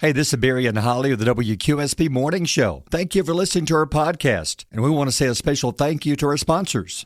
Hey, this is Barry and Holly of the WQSP Morning Show. Thank you for listening to our podcast, and we want to say a special thank you to our sponsors.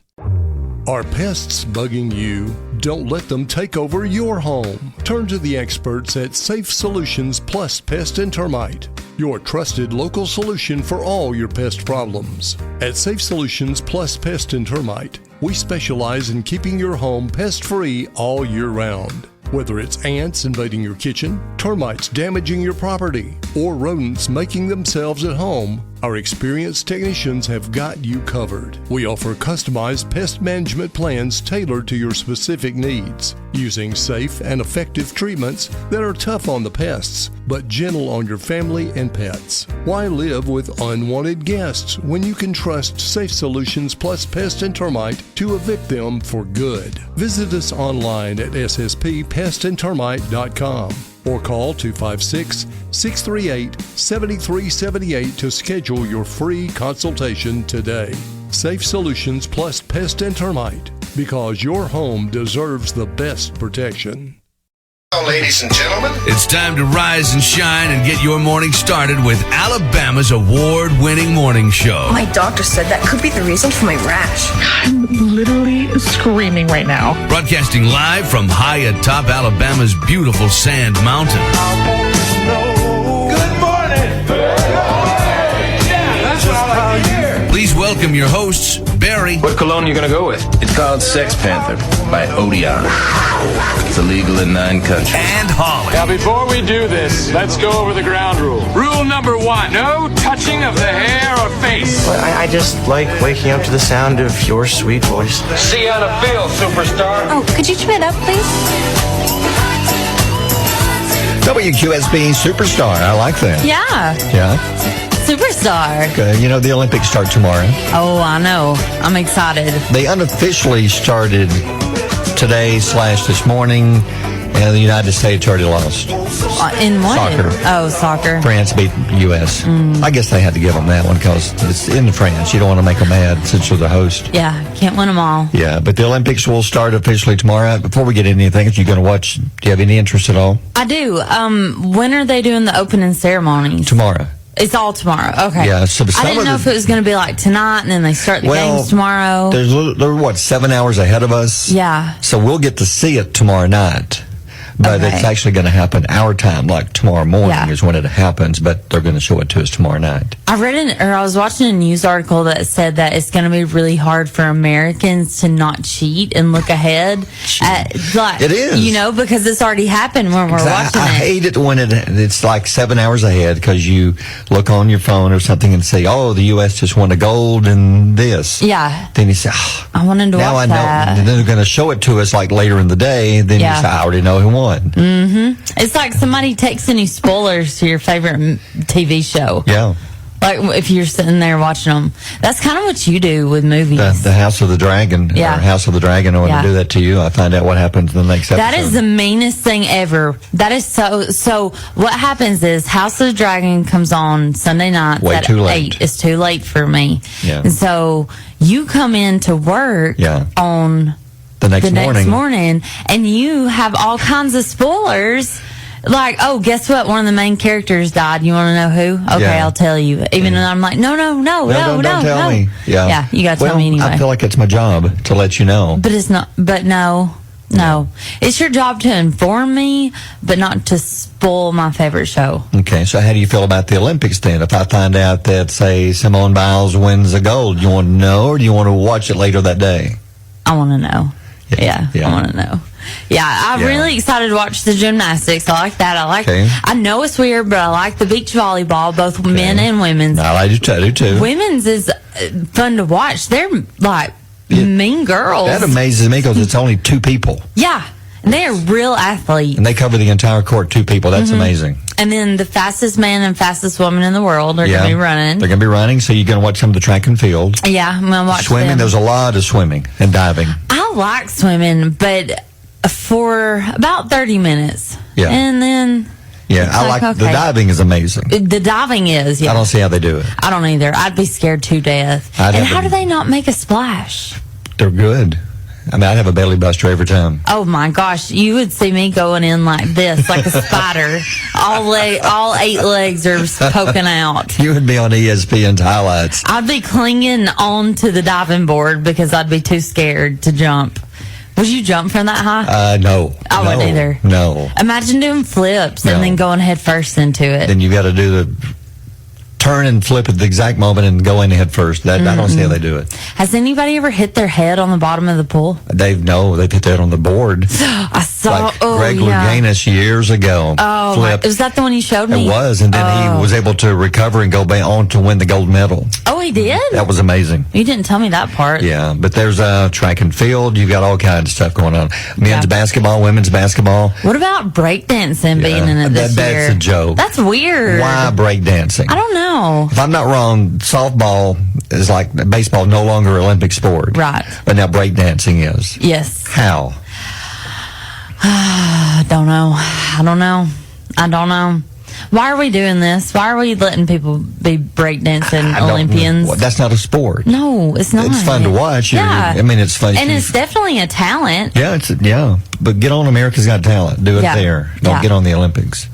Are pests bugging you? Don't let them take over your home. Turn to the experts at Safe Solutions Plus Pest and Termite, your trusted local solution for all your pest problems. At Safe Solutions Plus Pest and Termite, we specialize in keeping your home pest-free all year round. Whether it's ants invading your kitchen, termites damaging your property, or rodents making themselves at home, our experienced technicians have got you covered. We offer customized pest management plans tailored to your specific needs, using safe and effective treatments that are tough on the pests, but gentle on your family and pets. Why live with unwanted guests when you can trust Safe Solutions Plus Pest and Termite to evict them for good? Visit us online at sspestandtermite.com or call 256-638-7378 to schedule your free consultation today. Safe Solutions Plus Pest and Termite, because your home deserves the best protection. Ladies and gentlemen, it's time to rise and shine and get your morning started with Alabama's award-winning morning show. My doctor said that could be the reason for my rash. I'm literally screaming right now. Broadcasting live from high atop Alabama's beautiful Sand Mountain. good morning. Yeah, that's what I like to hear. Please welcome your hosts, Barry. What cologne are you going to go with? It's called Sex Panther by Odeon. It's illegal in 9 countries. And Holly. Now, before we do this, let's go over the ground rule. Rule number 1, no touching of the hair or face. Well, I just like waking up to the sound of your sweet voice. See how to feel, superstar. Oh, could you turn it up, please? WQSP Superstar. I like that. Yeah. Yeah. Superstar. Good. You know, the Olympics start tomorrow. Oh, I know. I'm excited. They unofficially started today/this morning, and the United States already lost. In what? Soccer. Oh, soccer. France beat the U.S. I guess they had to give them that one because it's in France. You don't want to make them mad since you're the host. Yeah, can't win them all. Yeah, but the Olympics will start officially tomorrow. Before we get into anything, if you're going to watch, do you have any interest at all? I do. When are they doing the opening ceremonies? Tomorrow. It's all tomorrow. Okay. Yeah, so I didn't know if it was going to be like tonight and then they start the games tomorrow. They're 7 hours ahead of us? Yeah. So we'll get to see it tomorrow night. But it's actually going to happen our time, like tomorrow morning is when it happens, but they're going to show it to us tomorrow night. I was watching a news article that said that it's going to be really hard for Americans to not cheat and look ahead. It is. You know, because it's already happened when we're watching I it. hate it when it's like 7 hours ahead because you look on your phone or something and say, oh, the U.S. just won a gold in this. Yeah. Then you say, I wanted to watch that. And then they're going to show it to us like later in the day. Then you say, I already know who won. Mm-hmm. It's like somebody texting you spoilers to your favorite TV show. Yeah. Like if you're sitting there watching them. That's kind of what you do with movies. The House of the Dragon. Yeah. Or House of the Dragon. I want to do that to you. I find out what happens in the next episode. That is the meanest thing ever. That is so what happens is House of the Dragon comes on Sunday nights at 8. It's too late for me. Yeah. And so you come into work on the next morning, and you have all kinds of spoilers. Like, oh, guess what? One of the main characters died. You want to know who? Okay, I'll tell you. Even though I'm like, no, don't tell me. Yeah, you got to tell me anyway. I feel like it's my job to let you know. But it's not. But no. It's your job to inform me, but not to spoil my favorite show. Okay, so how do you feel about the Olympics then? If I find out that, say, Simone Biles wins a gold, you want to know, or do you want to watch it later that day? I want to know. Yeah. I want to know. Yeah, I'm really excited to watch the gymnastics. I like that. I know it's weird, but I like the beach volleyball, both men and women's. I do too. Women's is fun to watch. They're like mean girls. That amazes me because it's only 2 people. Yeah, and they are real athletes. And they cover the entire court, 2 people. That's amazing. And then the fastest man and fastest woman in the world are going to be running. They're going to be running, so you're going to watch some of the track and field. Yeah, I'm going to watch swimming. them. There's a lot of swimming and diving. I like swimming, but for about 30 minutes. Yeah. And then... Yeah, I like the diving is amazing. The diving is, I don't see how they do it. I don't either. I'd be scared to death. And how do they not make a splash? They're good. I mean, I'd have a belly buster every time. Oh my gosh, you would see me going in like this, like a spider. All 8 legs are poking out. You would be on ESPN's highlights. I'd be clinging onto the diving board because I'd be too scared to jump. Would you jump from that high? No. I wouldn't either. No. Imagine doing flips and then going head first into it. Then you got to do the turn and flip at the exact moment and go in head first. I don't see how they do it. Has anybody ever hit their head on the bottom of the pool? They've hit that on the board. I saw Greg Louganis years ago. Oh, flipped. Was that the one you showed me? It was, and then he was able to recover and go on to win the gold medal. Oh, he did? That was amazing. You didn't tell me that part. Yeah, but there's track and field. You've got all kinds of stuff going on. Men's basketball, women's basketball. What about breakdancing being in it this year? That's a joke. That's weird. Why breakdancing? I don't know. If I'm not wrong, softball is like baseball, no longer an Olympic sport. Right. But now breakdancing is. Yes. How? I don't know. Why are we doing this? Why are we letting people be breakdancing Olympians? Well, that's not a sport. No, it's not. It's fun to watch. Yeah. I mean, it's fun. And it's definitely a talent. Yeah, but get on America's Got Talent. Do it there. Don't get on the Olympics.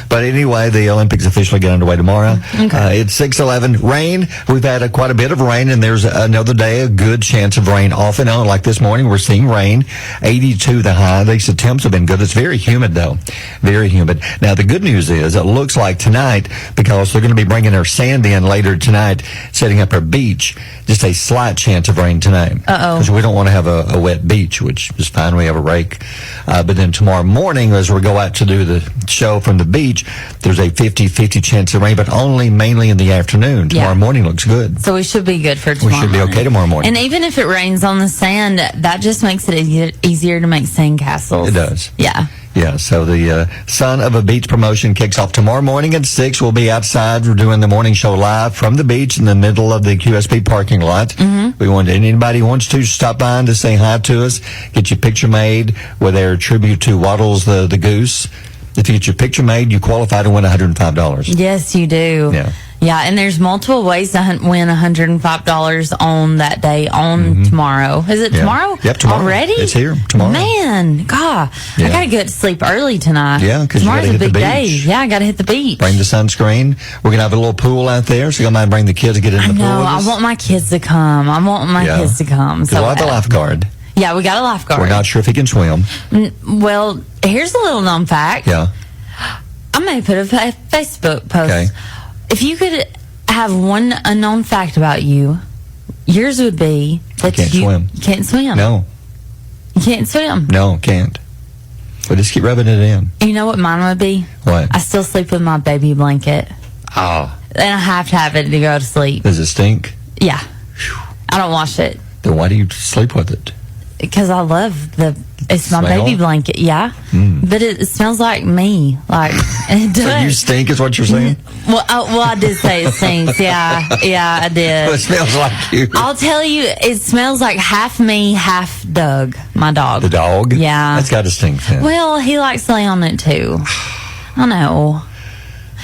But anyway, the Olympics officially get underway tomorrow. Okay. It's 6:11. Rain. We've had quite a bit of rain, and there's another day a good chance of rain off and on. Like this morning, we're seeing rain. 82 the high. These temps have been good. It's very humid, though. Very humid. Now, the good news is it looks like tonight, because they're going to be bringing their sand in later tonight, setting up our beach, just a slight chance of rain tonight. Uh-oh. Because we don't want to have a wet beach, which is fine. We have a rake. But then tomorrow morning, as we go out to do the show from the beach, there's a 50-50 chance of rain, but mainly in the afternoon. Tomorrow morning looks good. So we should be good for tomorrow. We should be okay tomorrow morning. And even if it rains on the sand, that just makes it easier to make sand castles. It does. Yeah. Yeah, so the Son of a Beach promotion kicks off tomorrow morning at 6. We'll be outside. We're doing the morning show live from the beach in the middle of the QSP parking lot. Mm-hmm. We want anybody who wants to stop by and to say hi to us, get your picture made with our tribute to Waddles the goose. If you get your picture made, you qualify to win $105. Yes, you do. Yeah. Yeah, and there's multiple ways to win $105 on that day, tomorrow. Is it tomorrow? Yep, tomorrow. Already? It's here tomorrow. Man, God. I got to get to sleep early tonight. Yeah, because tomorrow's a big day. Yeah, I got to hit the beach. Bring the sunscreen. We're going to have a little pool out there, so you might bring the kids to get in the pool. I want my kids to come. I want my kids to come. So we'll have a lifeguard. Yeah, we got a lifeguard. We're not sure if he can swim. Well, here's a little known fact. Yeah. I may put a Facebook post. Okay. If you could have one unknown fact about you, yours would be that you can't swim. No. You can't swim. No, can't. But just keep rubbing it in. You know what mine would be? What? I still sleep with my baby blanket. Oh. And I have to have it to go to sleep. Does it stink? Yeah. I don't wash it. Then why do you sleep with it? Because I love it's my Smell? baby blanket, yeah. But it smells like me, like it does. So you stink, is what you're saying? Well, I did say it stinks. Yeah, I did. Well, it smells like you. I'll tell you, it smells like half me, half Doug, my dog. The dog? Yeah, that's got to stink. Then. Well, he likes to lay on it too. I know.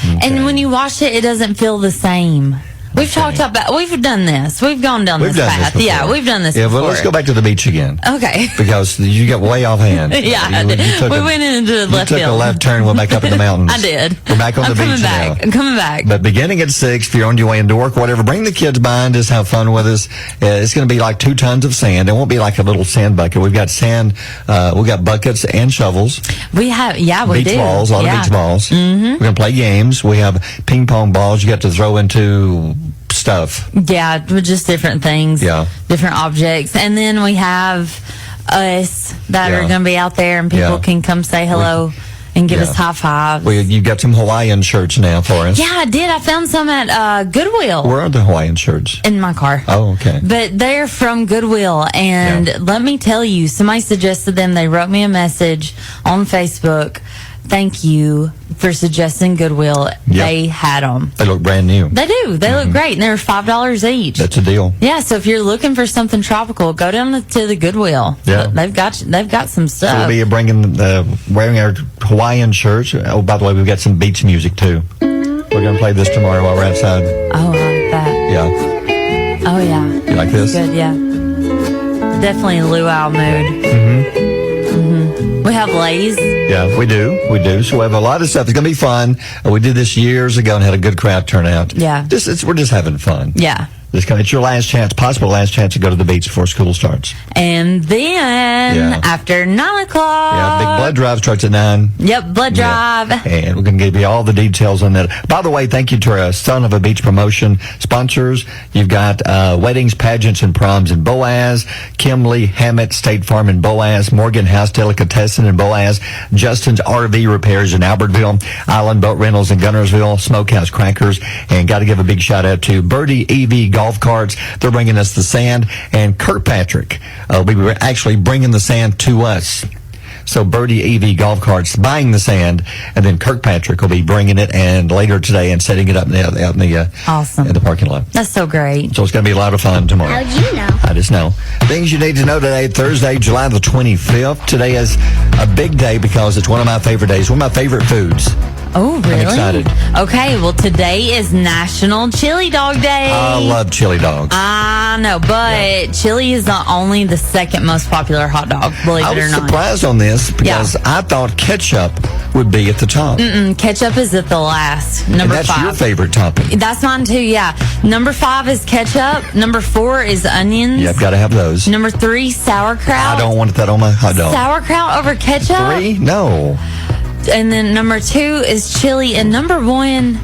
Okay. And when you wash it, it doesn't feel the same. We've talked about. We've done this. We've gone down this path. Yeah, we've done this. Yeah, before. Well, let's go back to the beach again. Okay. Because you got way off hand. Yeah, we went into the left field. You took a left turn. Went back up in the mountains. I did. We're back on the beach now. I'm coming back. But beginning at 6, if you're on your way into work, whatever, bring the kids by and just have fun with us. It's going to be like 2 tons of sand. It won't be like a little sand bucket. We've got sand. We've got buckets and shovels. We have. Yeah, we do. Beach balls. A lot of beach balls. Mm-hmm. We're going to play games. We have ping pong balls you got to throw into stuff. Yeah, just different things. Yeah. Different objects. And then we have us that are going to be out there and people can come say hello and give us high fives. Well, you got some Hawaiian shirts now for us. Yeah, I did. I found some at Goodwill. Where are the Hawaiian shirts? In my car. Oh, okay. But they're from Goodwill. And let me tell you, somebody suggested them. They wrote me a message on Facebook. Thank you for suggesting Goodwill. Yep. They had them. They look brand new. They do. They look great. And they're $5 each. That's a deal. Yeah, so if you're looking for something tropical, go down to the Goodwill. Yeah. They've got some stuff. So we'll be bringing, wearing our Hawaiian shirts. Oh, by the way, we've got some beach music, too. We're going to play this tomorrow while we're outside. Oh, I like that. Yeah. Oh, yeah. You like this? Good, yeah. definitely luau mood. We have Lay's. Yeah, we do. So we have a lot of stuff. It's going to be fun. We did this years ago and had a good crowd turnout. Yeah. We're just having fun. Yeah. It's your last chance, possible last chance to go to the beach before school starts. And then after 9 o'clock. Yeah, big blood drive starts at 9. Yep, blood drive. And we're going to give you all the details on that. By the way, thank you to our Son of a Beach promotion sponsors. You've got weddings, pageants, and proms in Boaz, Kimley, Hammett, State Farm in Boaz, Morgan House Delicatessen in Boaz, Justin's RV Repairs in Albertville, Island Boat Rentals in Gunnersville, Smokehouse Crackers, and got to give a big shout out to Birdie EV Golf Carts. They're bringing us the sand, and Kirkpatrick will be actually bringing the sand to us. So Birdie EV Golf Carts buying the sand, and then Kirkpatrick will be bringing it and later today and setting it up out in the awesome in the parking lot. That's so great. So it's going to be a lot of fun tomorrow. How'd you know? I just know. Things you need to know today, Thursday, July the 25th. Today is a big day because it's one of my favorite days, one of my favorite foods. Oh, really? I'm excited. Okay, well, today is National Chili Dog Day. I love chili dogs. I know, but chili is only the second most popular hot dog, believe it or not. I was surprised on this because I thought ketchup would be at the top. Ketchup is at the last. Number 5. And that's your favorite topping. That's mine too, yeah. Number 5 is ketchup. Number 4 is onions. Yep, got to have those. Number 3, sauerkraut. I don't want that on my hot dog. Sauerkraut over ketchup? 3? No. And then number 2 is chili, and number 1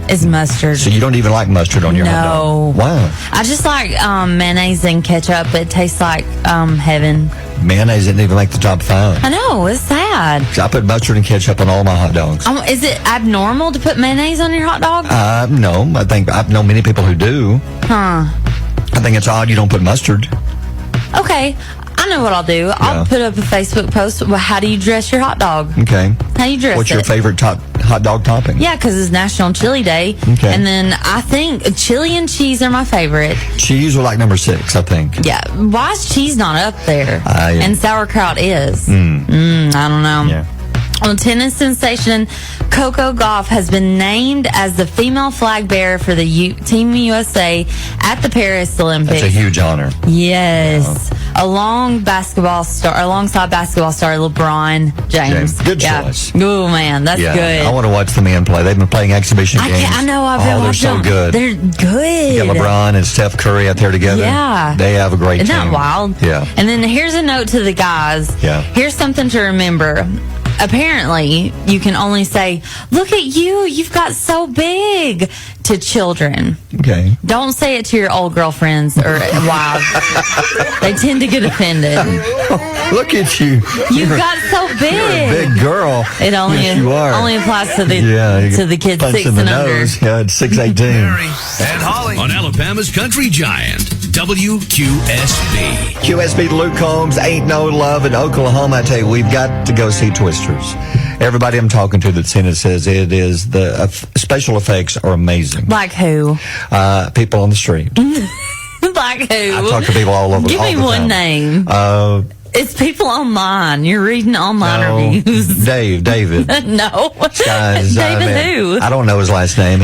is mustard. So you don't even like mustard on your hot dog? Wow. I just like mayonnaise and ketchup. It tastes like heaven. Mayonnaise didn't even make the top 5. I know, it's sad. So I put mustard and ketchup on all my hot dogs. Is it abnormal to put mayonnaise on your hot dog? No. I think I know many people who do. Huh. I think it's odd you don't put mustard. Okay. I know what I'll do. I'll put up a Facebook post. Well, how do you dress your hot dog? Okay. How do you dress What's your favorite hot dog topping? Yeah, because it's National Chili Day. Okay. And then I think chili and cheese are my favorite. Cheese are like number 6, I think. Yeah. Why is cheese not up there? And sauerkraut is. I don't know. Yeah. Well, tennis sensation Coco Gauff has been named as the female flag bearer for the Team USA at the Paris Olympics. That's a huge honor. Yes. Alongside basketball star LeBron James. Good choice. Oh, man, that's good. I want to watch the men play. They've been playing exhibition games. I know. I've been watching them. They're so good. They're good. You got LeBron and Steph Curry out there together. Yeah. They have a great team. Isn't that wild? Yeah. And then here's a note to the guys. Yeah. Here's something to remember. Apparently, you can only say, "Look at you, you've got so big," to children. Okay. Don't say it to your old girlfriends or wives. They tend to get offended. Look at you. You've got so big. You're a big girl. It only applies to the kids 6 and under. Yeah, it's 6'18". And Holly on Alabama's Country Giant, WQSB. QSB Luke Combs, Ain't No Love in Oklahoma. I tell you, we've got to go see Twisters. Everybody I'm talking to that's seen it says it is the special effects are amazing. Like who? People on the street. Like who? I talk to people all over. Give me one name. It's people online. You're reading online reviews. David. No. David who? I don't know his last name.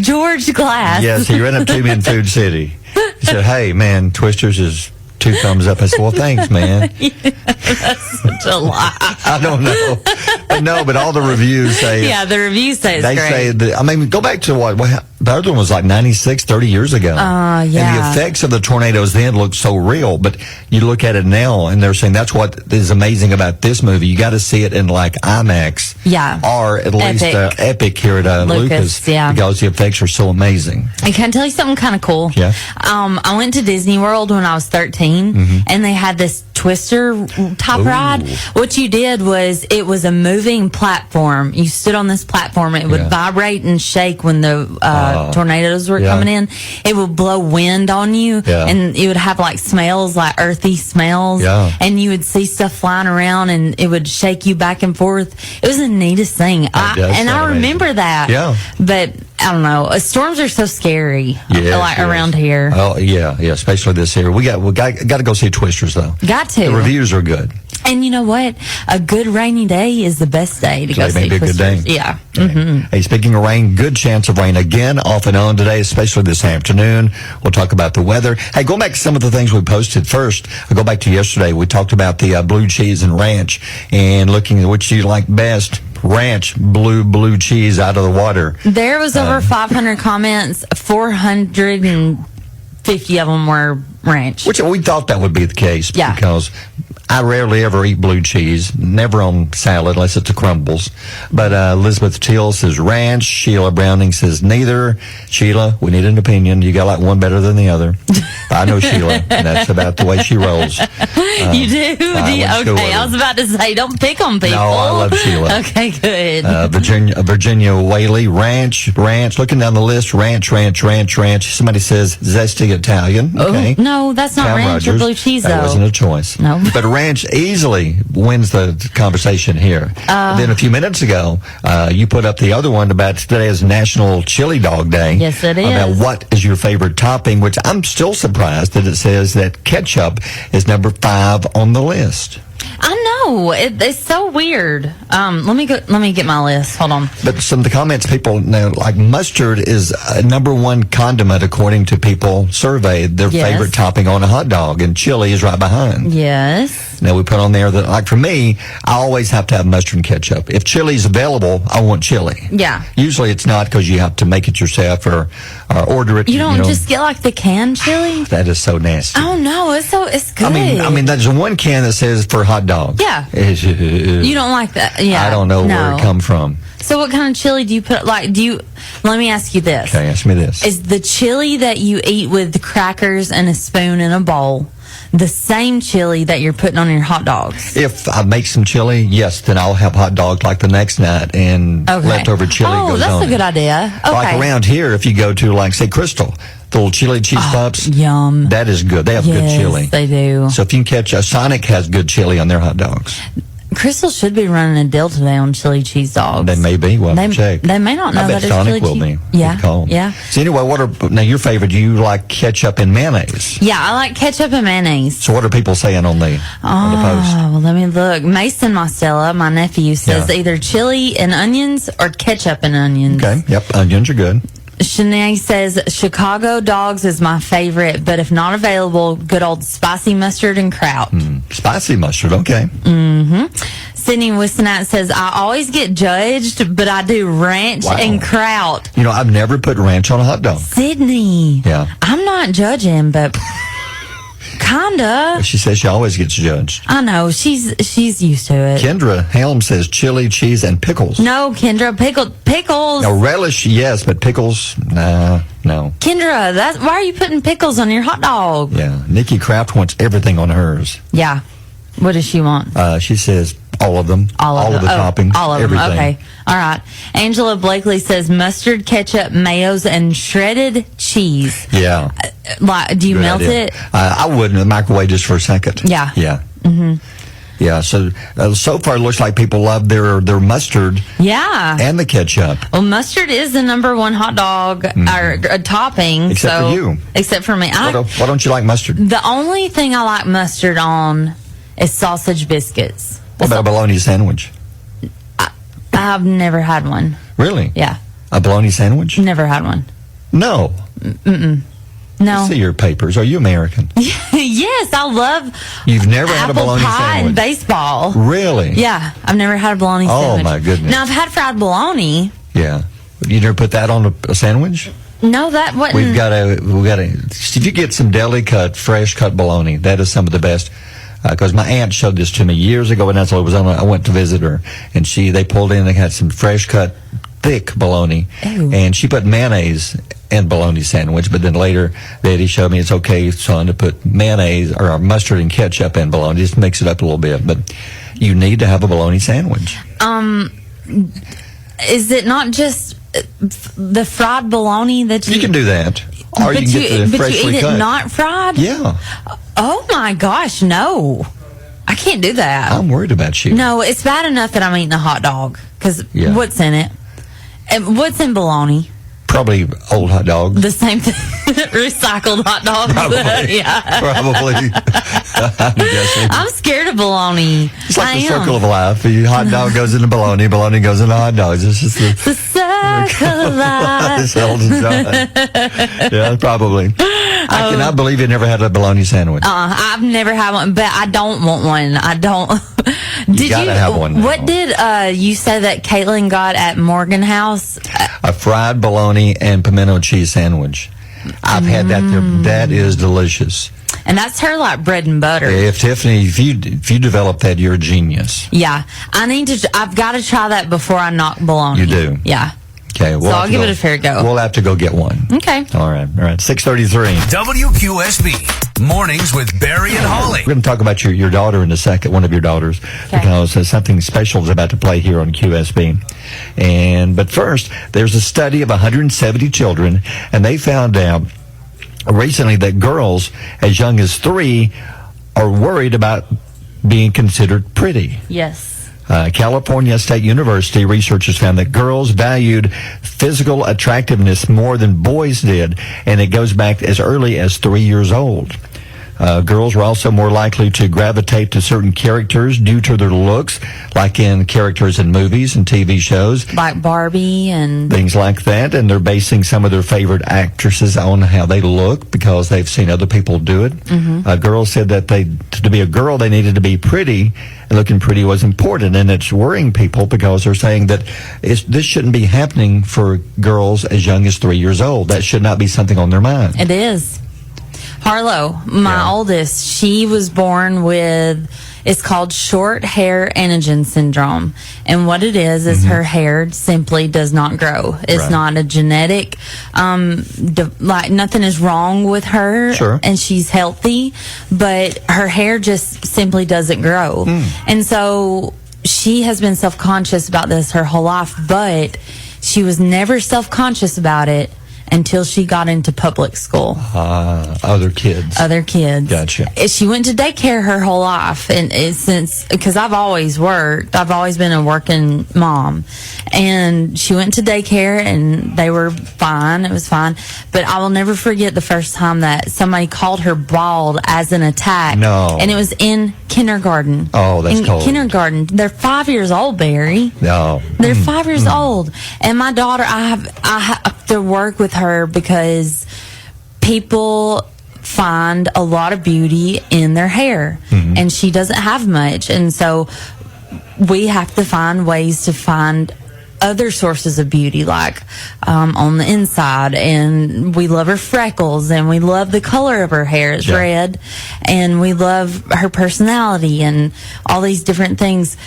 George Glass. Yes, he ran up to me in Food City. He said, "Hey, man, Twisters is 2 thumbs up." I said, "Well, thanks, man." That's such a lie. I don't know. But all the reviews say... Yeah, the reviews say it's great. They say, go back to what the other one was like 96, 30 years ago. Yeah. And the effects of the tornadoes then looked so real, but you look at it now and they're saying that's what is amazing about this movie. You got to see it in like IMAX. Yeah. Or at least Epic here at Lucas. Yeah. Because the effects are so amazing. I can tell you something kind of cool. Yeah. I went to Disney World when I was 13, and they had this Twister top ride. What you did was it was a moving platform. You stood on this platform. It would vibrate and shake when the tornadoes were coming in. It would blow wind on you, and you would have like smells, like earthy smells, and you would see stuff flying around, and it would shake you back and forth. It was the neatest thing. I remember that. Yeah. But I don't know. Storms are so scary, around here. Oh yeah, especially this year. We got to go see Twisters though. Got to. The reviews are good. And you know what? A good rainy day is the best day to go see Christmas. Yeah. Mm-hmm. Hey, speaking of rain, good chance of rain again off and on today, especially this afternoon. We'll talk about the weather. Hey, going back to some of the things we posted first, I'll go back to yesterday. We talked about the blue cheese and ranch and looking at which you like best. Ranch, blue cheese out of the water. There was over 500 comments. 450 of them were ranch. Which we thought that would be the case. Yeah. Because I rarely ever eat blue cheese, never on salad unless it's a crumbles. But Elizabeth Teal says ranch. Sheila Browning says neither. Sheila, we need an opinion. You got like one better than the other. I know Sheila, and that's about the way she rolls. You do? Okay, I was about to say, don't pick on people. No, I love Sheila. Okay, good. Virginia Whaley, ranch. Looking down the list, ranch. Somebody says zesty Italian. Okay. Oh, no, that's not ranch or blue cheese, though. That wasn't a choice. No. But ranch easily wins the conversation here. Then a few minutes ago, you put up the other one about today is National Chili Dog Day. Yes, it is. About what is your favorite topping, which I'm still surprised that it says that ketchup is number 5 on the list. I know. It's so weird. Let me get my list. Hold on. But some of the comments people know, like mustard is number 1 condiment according to people surveyed their favorite topping on a hot dog, and chili is right behind. Yes. Now we put on there that, like for me, I always have to have mustard and ketchup. If chili's available, I want chili. Yeah. Usually it's not because you have to make it yourself or order it. You don't just get like the canned chili? That is so nasty. Oh no, it's good. I mean, there's one can that says for hot dog. Yeah. You don't like that? Yeah. I don't know where it come from. So what kind of chili do you put? Let me ask you this. Okay, ask me this. Is the chili that you eat with crackers and a spoon in a bowl the same chili that you're putting on your hot dogs? If I make some chili, yes, then I'll have hot dogs like the next night, and leftover chili goes on. Oh, that's a good idea. Okay. Like around here, if you go to, like, say, Crystal, the little chili cheese pups. Yum. That is good. They have good chili. Yes, they do. So if you can catch, Sonic has good chili on their hot dogs. Crystal should be running a deal today on chili cheese dogs. They may be. We'll have to check. They may not know that it's Sonic chili will cheese. be. Yeah. Call them. Yeah. So anyway, now your favorite? Do you like ketchup and mayonnaise? Yeah, I like ketchup and mayonnaise. So what are people saying on the post? Well, let me look. Mason Mostella, my nephew, says either chili and onions or ketchup and onions. Okay. Yep. Onions are good. Shanae says Chicago dogs is my favorite, but if not available, good old spicy mustard and kraut. Spicy mustard, okay. Mm-hmm. Sydney Wissenat says I always get judged, but I do ranch and kraut. You know, I've never put ranch on a hot dog. Sydney. Yeah. I'm not judging, but kinda. She says she always gets judged. I know. She's used to it. Kendra Helm says chili, cheese, and pickles. No, Kendra, pickles. Now, relish, yes, but pickles, no. Kendra, why are you putting pickles on your hot dog? Yeah. Nikki Kraft wants everything on hers. Yeah. What does she want? She says all of them. All of the toppings. All of everything. them. Okay. All right. Angela Blakely says mustard, ketchup, mayos, and shredded cheese. Yeah. Do you melt it? I would in the microwave just for a second. Yeah. Yeah. Mm-hmm. Yeah, so far it looks like people love their mustard. Yeah. And the ketchup. Well, mustard is the number 1 hot dog or topping. Except for you. Except for me. Why don't you like mustard? The only thing I like mustard on is sausage biscuits. What about a bologna sandwich? I've never had one. Really? Yeah. A bologna sandwich? Never had one. No. Mm-mm. No. Let's see your papers. Are you American? Yes, I love. You've never had a bologna apple pie sandwich? and baseball. Really? Yeah, I've never had a bologna sandwich. Oh my goodness! Now I've had fried bologna. Yeah, you never put that on a sandwich? No, that wasn't. We got to. If you get some deli cut, fresh cut bologna, that is some of the best. Because my aunt showed this to me years ago, and that's what it was on. I went to visit her, and they pulled in. They had some fresh cut, thick bologna, and she put mayonnaise in bologna sandwich. But then later, Daddy showed me it's okay, son, to put mayonnaise or mustard and ketchup in bologna. Just mix it up a little bit. But you need to have a bologna sandwich. Is it not just the fried bologna that you can do that? Or you can get the freshly you eat cut. it not fried? Yeah. Oh my gosh, no. I can't do that. I'm worried about you. No, it's bad enough that I'm eating a hot dog. Because what's in it? And what's in bologna? Probably old hot dog. The same thing. Recycled hot dogs. Probably. Yeah. Probably. I'm guessing. I'm scared of bologna. It's like the circle of life. The hot dog goes into bologna, bologna goes into hot dogs. It's just the circle of life. Yeah, probably. I cannot believe you never had a bologna sandwich. I've never had one, but I don't want one. I don't. You gotta have one now. What did you say that Caitlin got at Morgan House? A fried bologna and pimento cheese sandwich. I've had that there. That is delicious. And that's her like bread and butter. If Tiffany, if you develop that, you're a genius. Yeah, I've got to try that before I knock bologna. You do. Yeah. Okay, so I'll give it a fair go. We'll have to go get one. Okay. All right. 6:33. WQSB Mornings with Barry and Holly. We're going to talk about your daughter in a second, one of your daughters, because something special is about to play here on QSB. But first, there's a study of 170 children, and they found out recently that girls as young as 3 are worried about being considered pretty. Yes. California State University researchers found that girls valued physical attractiveness more than boys did, and it goes back as early as 3 years old. Girls were also more likely to gravitate to certain characters due to their looks, like in characters in movies and TV shows. Like Barbie and things like that. And they're basing some of their favorite actresses on how they look because they've seen other people do it. Girls said that to be a girl, they needed to be pretty, and looking pretty was important. And it's worrying people because they're saying that this shouldn't be happening for girls as young as 3 years old. That should not be something on their mind. It is. Harlow, my oldest, she was born with, it's called short hair anagen syndrome. And what it is her hair simply does not grow. It's not a genetic, like nothing is wrong with her. Sure. And she's healthy, but her hair just simply doesn't grow. And so she has been self-conscious about this her whole life, but she was never self-conscious about it until she got into public school. Other kids. Gotcha. She went to daycare her whole life, and because I've always worked, I've always been a working mom, and she went to daycare, and they were fine. It was fine, but I will never forget the first time that somebody called her bald as an attack. No. And it was in kindergarten. Oh, that's cold. Kindergarten. They're 5 years old, Barry. No. They're 5 years old, and my daughter, I have to work with her because people find a lot of beauty in their hair, and she doesn't have much, and so we have to find ways to find other sources of beauty, like on the inside. And we love her freckles, and we love the color of her hair. It's red, and we love her personality and all these different things.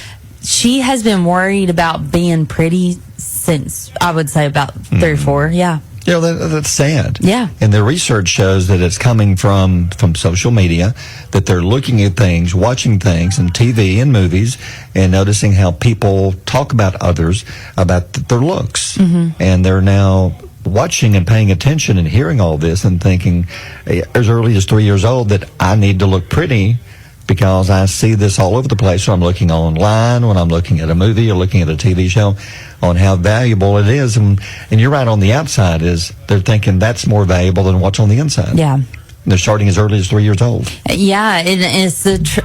She has been worried about being pretty since, I would say, about 3 or 4. Yeah. You know, that's sad. Yeah. And the research shows that it's coming from social media, that they're looking at things, watching things in TV and movies, and noticing how people talk about others, about their looks. And they're now watching and paying attention and hearing all this and thinking, as early as 3 years old, that I need to look pretty because I see this all over the place when I'm looking online, when I'm looking at a movie or looking at a TV show, on how valuable it is. And you're right, on the outside is they're thinking that's more valuable than what's on the inside. Yeah. They're starting as early as 3 years old. Yeah, it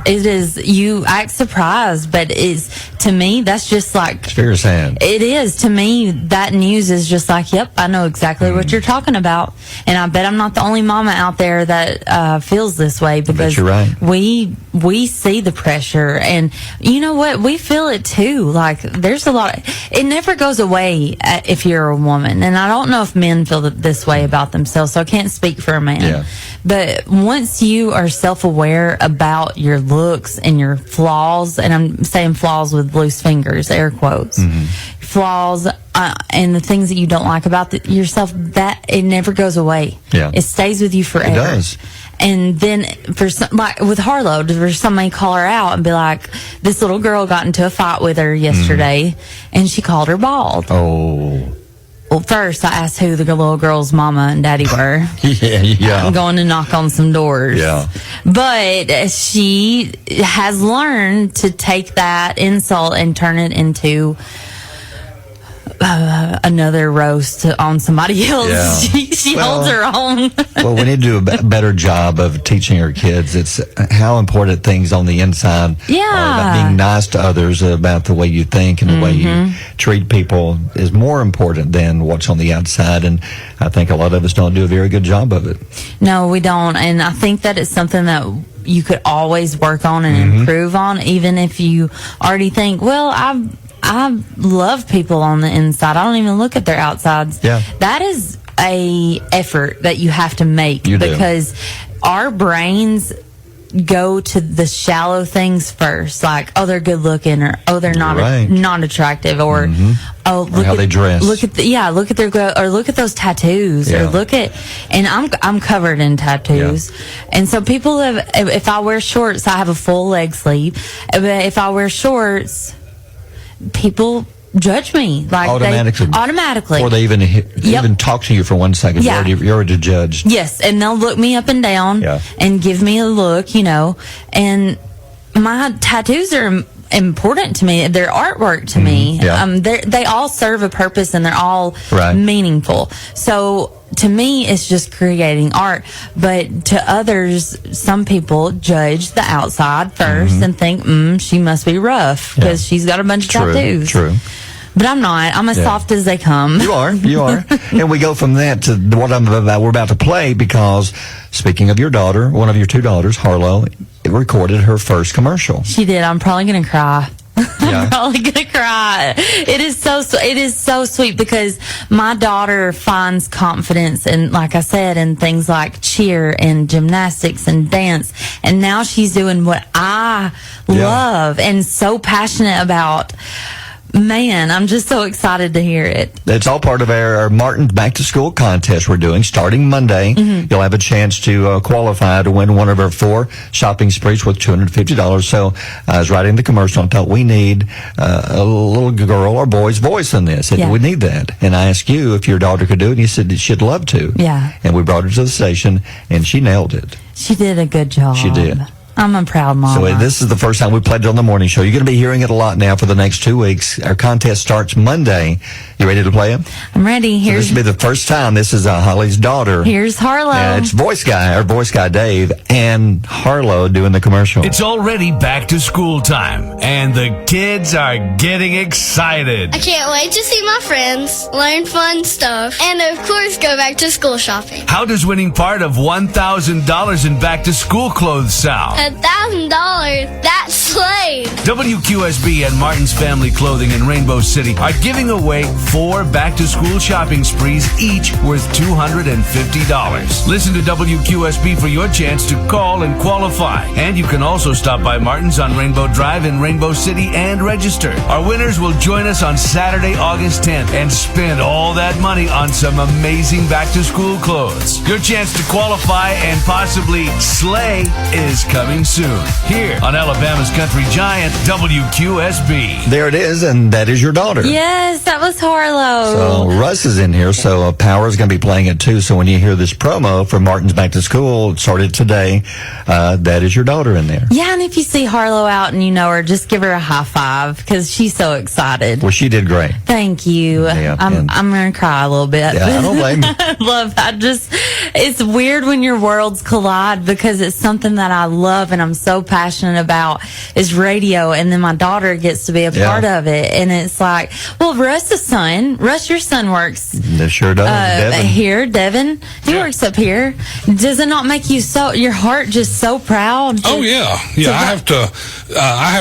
is. You act surprised, but to me, that's just like... It's very sad. It is. To me, that news is just like, yep, I know exactly what you're talking about. And I bet I'm not the only mama out there that feels this way, because you're right. We see the pressure, and you know what? We feel it too. Like, there's a lot... It never goes away if you're a woman, and I don't know if men feel this way about themselves, so I can't speak for a man. Yeah. But once you are self-aware about your looks and your flaws, and I'm saying flaws with loose fingers, air quotes, flaws and the things that you don't like about yourself, that it never goes away. Yeah. It stays with you forever. It does. And then like with Harlow, for somebody call her out and be like, this little girl got into a fight with her yesterday, and she called her bald. Oh. Well, first I asked who the little girl's mama and daddy were. Yeah. I'm going to knock on some doors. Yeah. But she has learned to take that insult and turn it into another roast on somebody else. Yeah. She holds her own. Well, we need to do a better job of teaching our kids. It's how important things on the inside are about being nice to others, about the way you think and the way you treat people is more important than what's on the outside. And I think a lot of us don't do a very good job of it. No, we don't. And I think that it's something that you could always work on and improve on, even if you already think, well, I love people on the inside. I don't even look at their outsides. Yeah. That is a effort that you have to make because our brains go to the shallow things first, like, oh, they're good looking, or oh, they're not attractive, or oh, look how at, they dress. Look at look at their or look at those tattoos, or look at, and I'm covered in tattoos, and so people have. If I wear shorts, I have a full leg sleeve. If I wear shorts, people judge me like automatically, or they even talk to you for 1 second. You're already judged. Yes, and they'll look me up and down and give me a look, and my tattoos are important to me. They're artwork to me. They all serve a purpose, and they're all meaningful. So to me, it's just creating art. But to others, some people judge the outside first and think, she must be rough because she's got a bunch of tattoos. True. But I'm not. I'm as soft as they come. You are. And we go from that to what we're about to play, because speaking of your daughter, one of your two daughters, Harlow, recorded her first commercial. She did. I'm probably going to cry. I'm probably going to cry. It is so sweet because my daughter finds confidence in, like I said, in things like cheer and gymnastics and dance. And now she's doing what I love and so passionate about. Man, I'm just so excited to hear it. It's all part of our Martin's Back to School contest we're doing starting Monday. You'll have a chance to qualify to win one of our 4 shopping sprees worth $250. So I was writing the commercial and thought we need a little girl or boy's voice in this. We need that. And I asked you if your daughter could do it, and you said that she'd love to. Yeah. And we brought her to the station, and she nailed it. She did a good job. She did. I'm a proud mama. So this is the first time we played it on the morning show. You're going to be hearing it a lot now for the next 2 weeks. Our contest starts Monday. You ready to play it? I'm ready. So this will be the first time. This is Holly's daughter. Here's Harlow. It's voice guy Dave, and Harlow doing the commercial. It's already back to school time, and the kids are getting excited. I can't wait to see my friends, learn fun stuff, and of course go back to school shopping. How does winning part of $1,000 in back to school clothes sound? $1,000? That's slave. WQSB and Martin's Family Clothing in Rainbow City are giving away 4 back-to-school shopping sprees, each worth $250. Listen to WQSB for your chance to call and qualify. And you can also stop by Martin's on Rainbow Drive in Rainbow City and register. Our winners will join us on Saturday, August 10th and spend all that money on some amazing back-to-school clothes. Your chance to qualify and possibly slay is coming soon. Here on Alabama's Country Giant, WQSB. There it is, and that is your daughter. Yes, that was Harlow. So Russ is in here, so Power is going to be playing it too. So when you hear this promo for Martin's Back to School, it started today, that is your daughter in there. Yeah, and if you see Harlow out and you know her, just give her a high five because she's so excited. Well, she did great. Thank you. Yeah, I'm going to cry a little bit. Yeah, I don't blame you. It's weird when your worlds collide because it's something that I love and I'm so passionate about is radio, and then my daughter gets to be a part of it, and it's like, well, Russ, your son works. It sure does. Devin, he works up here. Does it not make you your heart just so proud? I have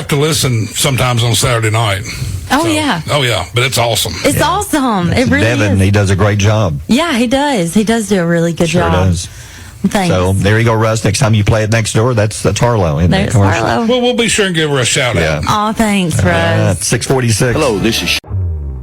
to listen sometimes on Saturday night. But it's awesome. It's awesome. It really Devin, is. he does a great job. Yeah, he does. He does do a really good job. Sure does. Thanks. So there you go, Russ. Next time you play it next door, that's Harlow. There's Harlow. Well, we'll be sure and give her a shout out. Oh, thanks, Russ. 646. Hello, this is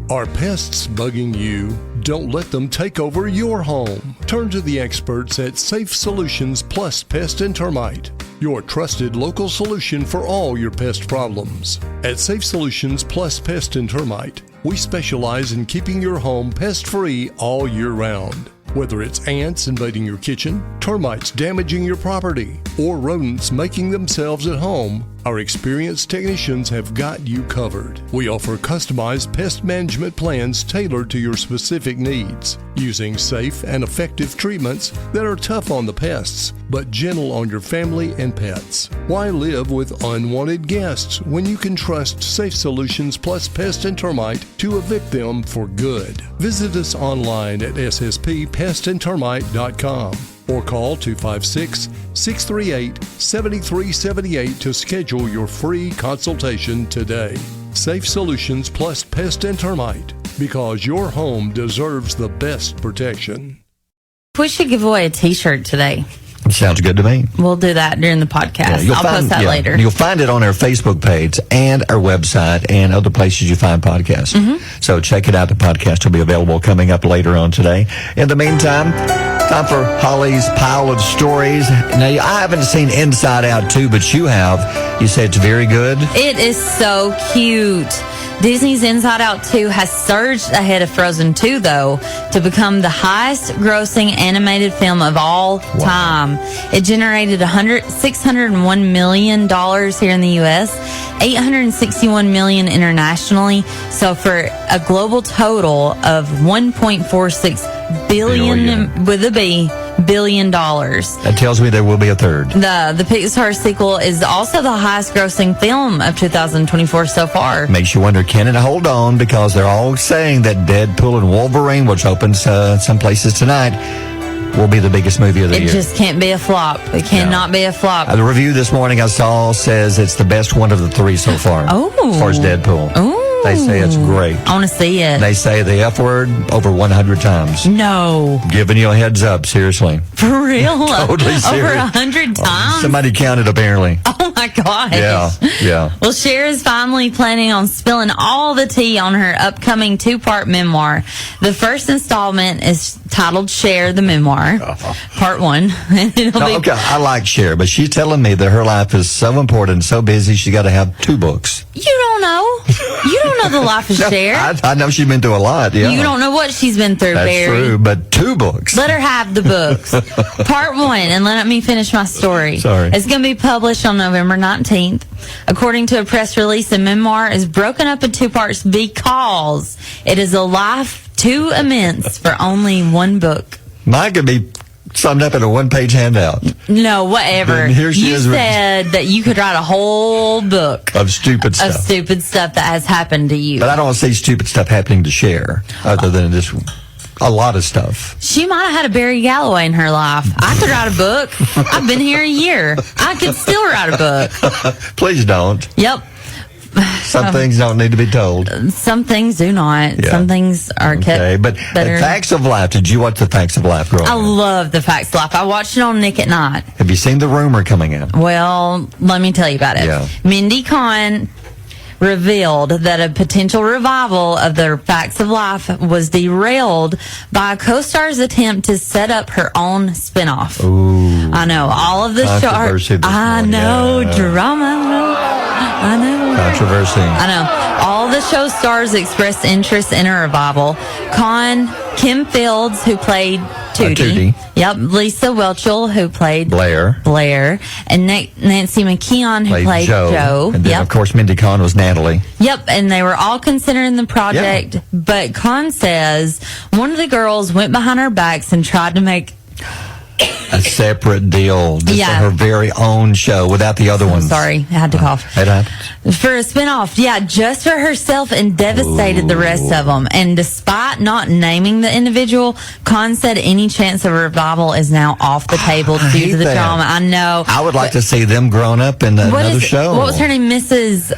Are pests bugging you? Don't let them take over your home. Turn to the experts at Safe Solutions Plus Pest and Termite, your trusted local solution for all your pest problems. At Safe Solutions Plus Pest and Termite, we specialize in keeping your home pest-free all year round. Whether it's ants invading your kitchen, termites damaging your property, or rodents making themselves at home, Our experienced technicians have got you covered. We offer customized pest management plans tailored to your specific needs, using safe and effective treatments that are tough on the pests, but gentle on your family and pets. Why live with unwanted guests when you can trust Safe Solutions Plus Pest and Termite to evict them for good? Visit us online at sspestandtermite.com. or call 256-638-7378 to schedule your free consultation today. Safe Solutions Plus Pest and Termite, because your home deserves the best protection. We should give away a t-shirt today. Sounds good to me. We'll do that during the podcast. I'll post that later. You'll find it on our Facebook page and our website and other places you find podcasts. So check it out. The podcast will be available coming up later on today. In the meantime, time for Holly's Pile of Stories. Now, I haven't seen Inside Out 2, but you have. You say it's very good. It is so cute. Disney's Inside Out 2 has surged ahead of Frozen 2, though, to become the highest-grossing animated film of all time. It generated $601 million here in the U.S., $861 million internationally, so for a global total of $1.46 billion with a B. $1 billion. That tells me there will be a third. The Pixar sequel is also the highest grossing film of 2024 so far. Makes you wonder, can it hold on? Because they're all saying that Deadpool and Wolverine, which opens some places tonight, will be the biggest movie of the year. It just can't be a flop. It cannot be a flop. The review this morning I saw says it's the best one of the three so far. As far as Deadpool. They say it's great. I want to see it. They say the F word over 100 times. No. Giving you a heads up, seriously. For real? Totally serious. Over 100 times? Somebody counted, apparently. Oh, my gosh. Yeah. Well, Cher is finally planning on spilling all the tea on her upcoming 2-part memoir. The first installment is titled Cher, the Memoir, Part 1. Okay, I like Cher, but she's telling me that her life is so important, so busy, she's got to have 2 books. You don't know. You don't know the life of Cher. I know she's been through a lot, yeah. You don't know what she's been through, That's Barry. true, but 2 books. Let her have the books. Part 1, and let me finish my story. Sorry. It's going to be published on November 19th. According to a press release, the memoir is broken up in 2 parts because it is a life too immense for only 1 book. Mine could be summed up in a 1-page handout. No, whatever. Then here she you is said that you could write a whole book of stupid stuff. Of stupid stuff that has happened to you. But I don't see stupid stuff happening to Cher, other than just a lot of stuff. She might have had a Barry Galloway in her life. I could write a book. I've been here a year. I could still write a book. Please don't. Yep. Some things don't need to be told. Some things do not. Yeah. Some things are kept but better. Facts of Life. Did you watch the Facts of Life growing up? I love the Facts of Life. I watched it on Nick at Night. Have you seen the rumor coming out? Well, let me tell you about it. Yeah. Mindy Kahn revealed that a potential revival of the Facts of Life was derailed by a co-star's attempt to set up her own spinoff. Ooh. I know. All of the Controversy this morning. Drama. I know. Controversy. I know. All the show stars expressed interest in a revival. Kim Fields, who played Tootie. Yep. Lisa Whelchel, who played Blair. And Nancy McKeon, who played Joe. And then, of course, Mindy Kahn was Natalie. Yep. And they were all considering the project. Yeah. But Kahn says one of the girls went behind her backs and tried to make a separate deal. Just her very own show without the other ones. Sorry, I had to cough. It happens. For a spinoff, just for herself, and devastated the rest of them. And despite not naming the individual, Kahn said any chance of a revival is now off the table due to the drama. I know. I would like to see them grown up in another show. What was her name? Mrs.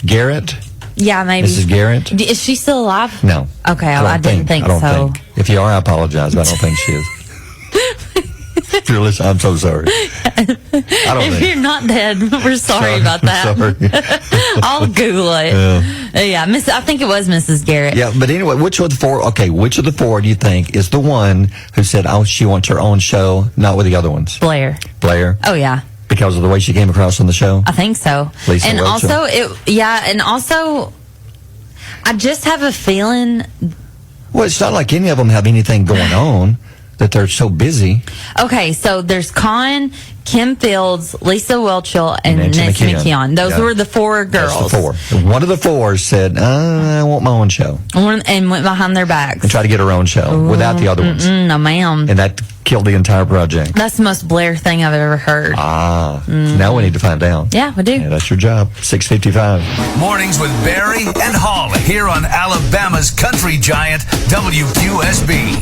Garrett? Yeah, maybe. Mrs. Garrett? Is she still alive? No. Okay, I didn't think so. If you are, I apologize, but I don't think she is. If you're listening, I'm so sorry. If you're not dead, we're sorry about that. Sorry. I'll Google it. I think it was Mrs. Garrett. Yeah, but anyway, which of the 4? Okay, which of the 4 do you think is the one who said, she wants her own show, not with the other ones? Blair. Oh yeah. Because of the way she came across on the show? I think so. Lisa and Whelchel. also, I just have a feeling. Well, it's not like any of them have anything going on. that they're so busy. Okay, so there's Con, Kim Fields, Lisa Welchel, and Nancy McKeon. Those were the 4 girls. That's the 4. One of the 4 said, I want my own show. And went behind their backs. And tried to get her own show without the other ones. No, ma'am. And that killed the entire project. That's the most Blair thing I've ever heard. Now we need to find out. Yeah, we do. Yeah, that's your job. 6:55. Mornings with Barry and Holly here on Alabama's country giant, WQSB.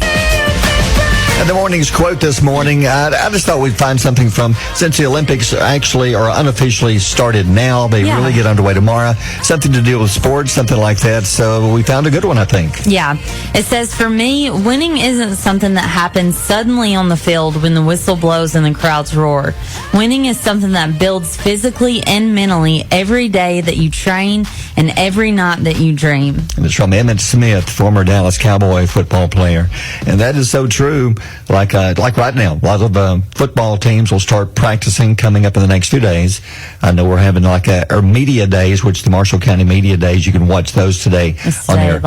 And the morning's quote this morning, I just thought we'd find something from, since the Olympics actually or unofficially started now, they really get underway tomorrow, something to do with sports, something like that. So we found a good one, I think. Yeah. It says, for me, winning isn't something that happens suddenly on the field when the whistle blows and the crowds roar. Winning is something that builds physically and mentally every day that you train and every night that you dream. And it's from Emmitt Smith, former Dallas Cowboy football player. And that is so true. Like right now, a lot of football teams will start practicing coming up in the next 2 days. I know we're having our media days, which the Marshall County Media Days, you can watch those today on their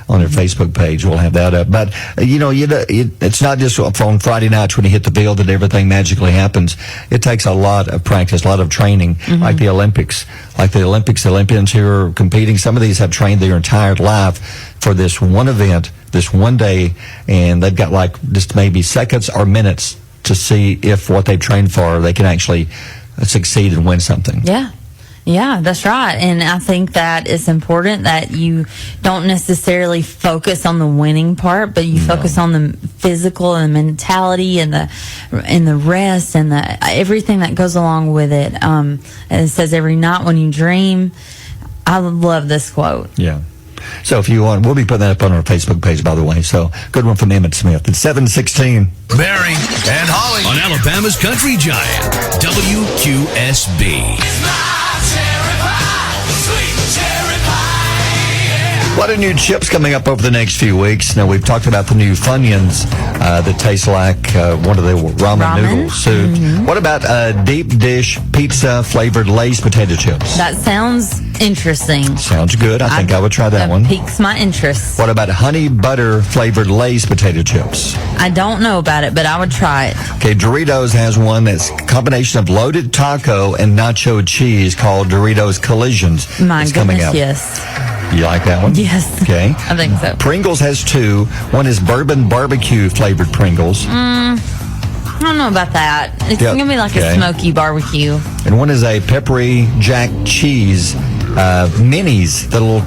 on their Facebook page. We'll have that up. But it's not just on Friday nights when you hit the field that everything magically happens. It takes a lot of practice, a lot of training, like the Olympics. Like the Olympians who are competing, some of these have trained their entire life for this one event, this one day, and they've got like just maybe seconds or minutes to see if what they've trained for, they can actually succeed and win something. Yeah, that's right. And I think that it's important that you don't necessarily focus on the winning part, but you focus on the physical and the mentality and the rest and the everything that goes along with it. And it says, every night when you dream. I love this quote. Yeah. So if you want, we'll be putting that up on our Facebook page, by the way. So good one from Emmitt Smith. It's 7:16. Barry and Holly on Alabama's country giant, WQSB. A lot of new chips coming up over the next few weeks. Now, we've talked about the new Funyuns that taste like one of the ramen noodle soups. What about deep dish pizza flavored Lay's potato chips? That sounds interesting. Sounds good. I think I would try that one. Piques my interest. What about honey butter flavored Lay's potato chips? I don't know about it, but I would try it. Okay, Doritos has one that's a combination of loaded taco and nacho cheese called Doritos Collisions. My goodness, yes. You like that one? Yes. Okay. I think so. Pringles has 2. One is bourbon barbecue flavored Pringles. I don't know about that. It's going to be like a smoky barbecue. And one is a peppery jack cheese minis, the little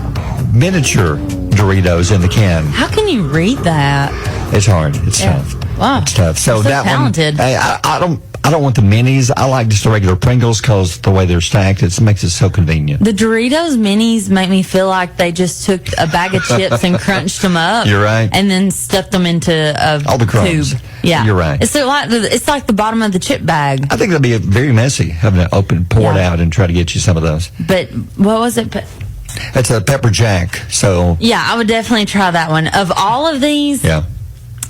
miniature Doritos in the can. How can you read that? It's hard. It's tough. Wow. It's tough. So that talented. one, I don't want the minis. I like just the regular Pringles because the way they're stacked, it makes it so convenient. The Doritos minis make me feel like they just took a bag of chips and crunched them up. You're right. And then stuffed them into all the crumbs. Tube. Yeah. You're right. It's like the bottom of the chip bag. I think that'd be very messy, having to pour it out and try to get you some of those. But what was it? It's a pepper jack. So yeah, I would definitely try that one. Of all of these,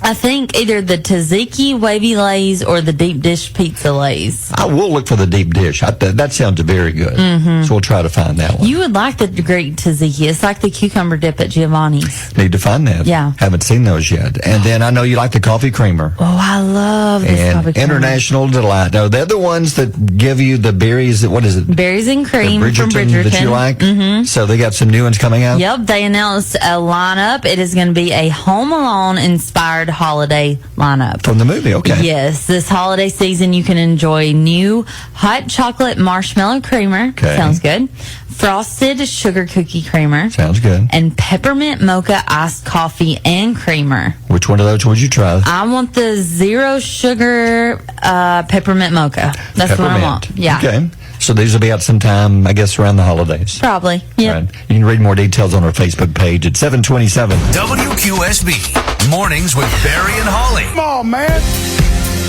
I think either the tzatziki wavy Lays or the deep dish pizza Lays. I will look for the deep dish. That sounds very good. So we'll try to find that one. You would like the great tzatziki. It's like the cucumber dip at Giovanni's. Need to find that. Yeah. Haven't seen those yet. And then I know you like the coffee creamer. Oh, I love this coffee creamer. International Delight. No, they're the ones that give you the berries. What is it? Berries and cream from Bridgerton. That you like? So they got some new ones coming out? Yep. They announced a lineup. It is going to be a Home Alone inspired holiday lineup. From the movie, okay. Yes. This holiday season, you can enjoy new hot chocolate marshmallow creamer. Okay. Sounds good. Frosted sugar cookie creamer. Sounds good. And peppermint mocha iced coffee and creamer. Which one of those would you try? I want the zero sugar peppermint mocha. That's what I want. Yeah. Okay. So these will be out sometime, I guess, around the holidays. Probably. Yeah. Right. You can read more details on our Facebook page at 727. WQSB. Mornings with Barry and Holly. Come on, man.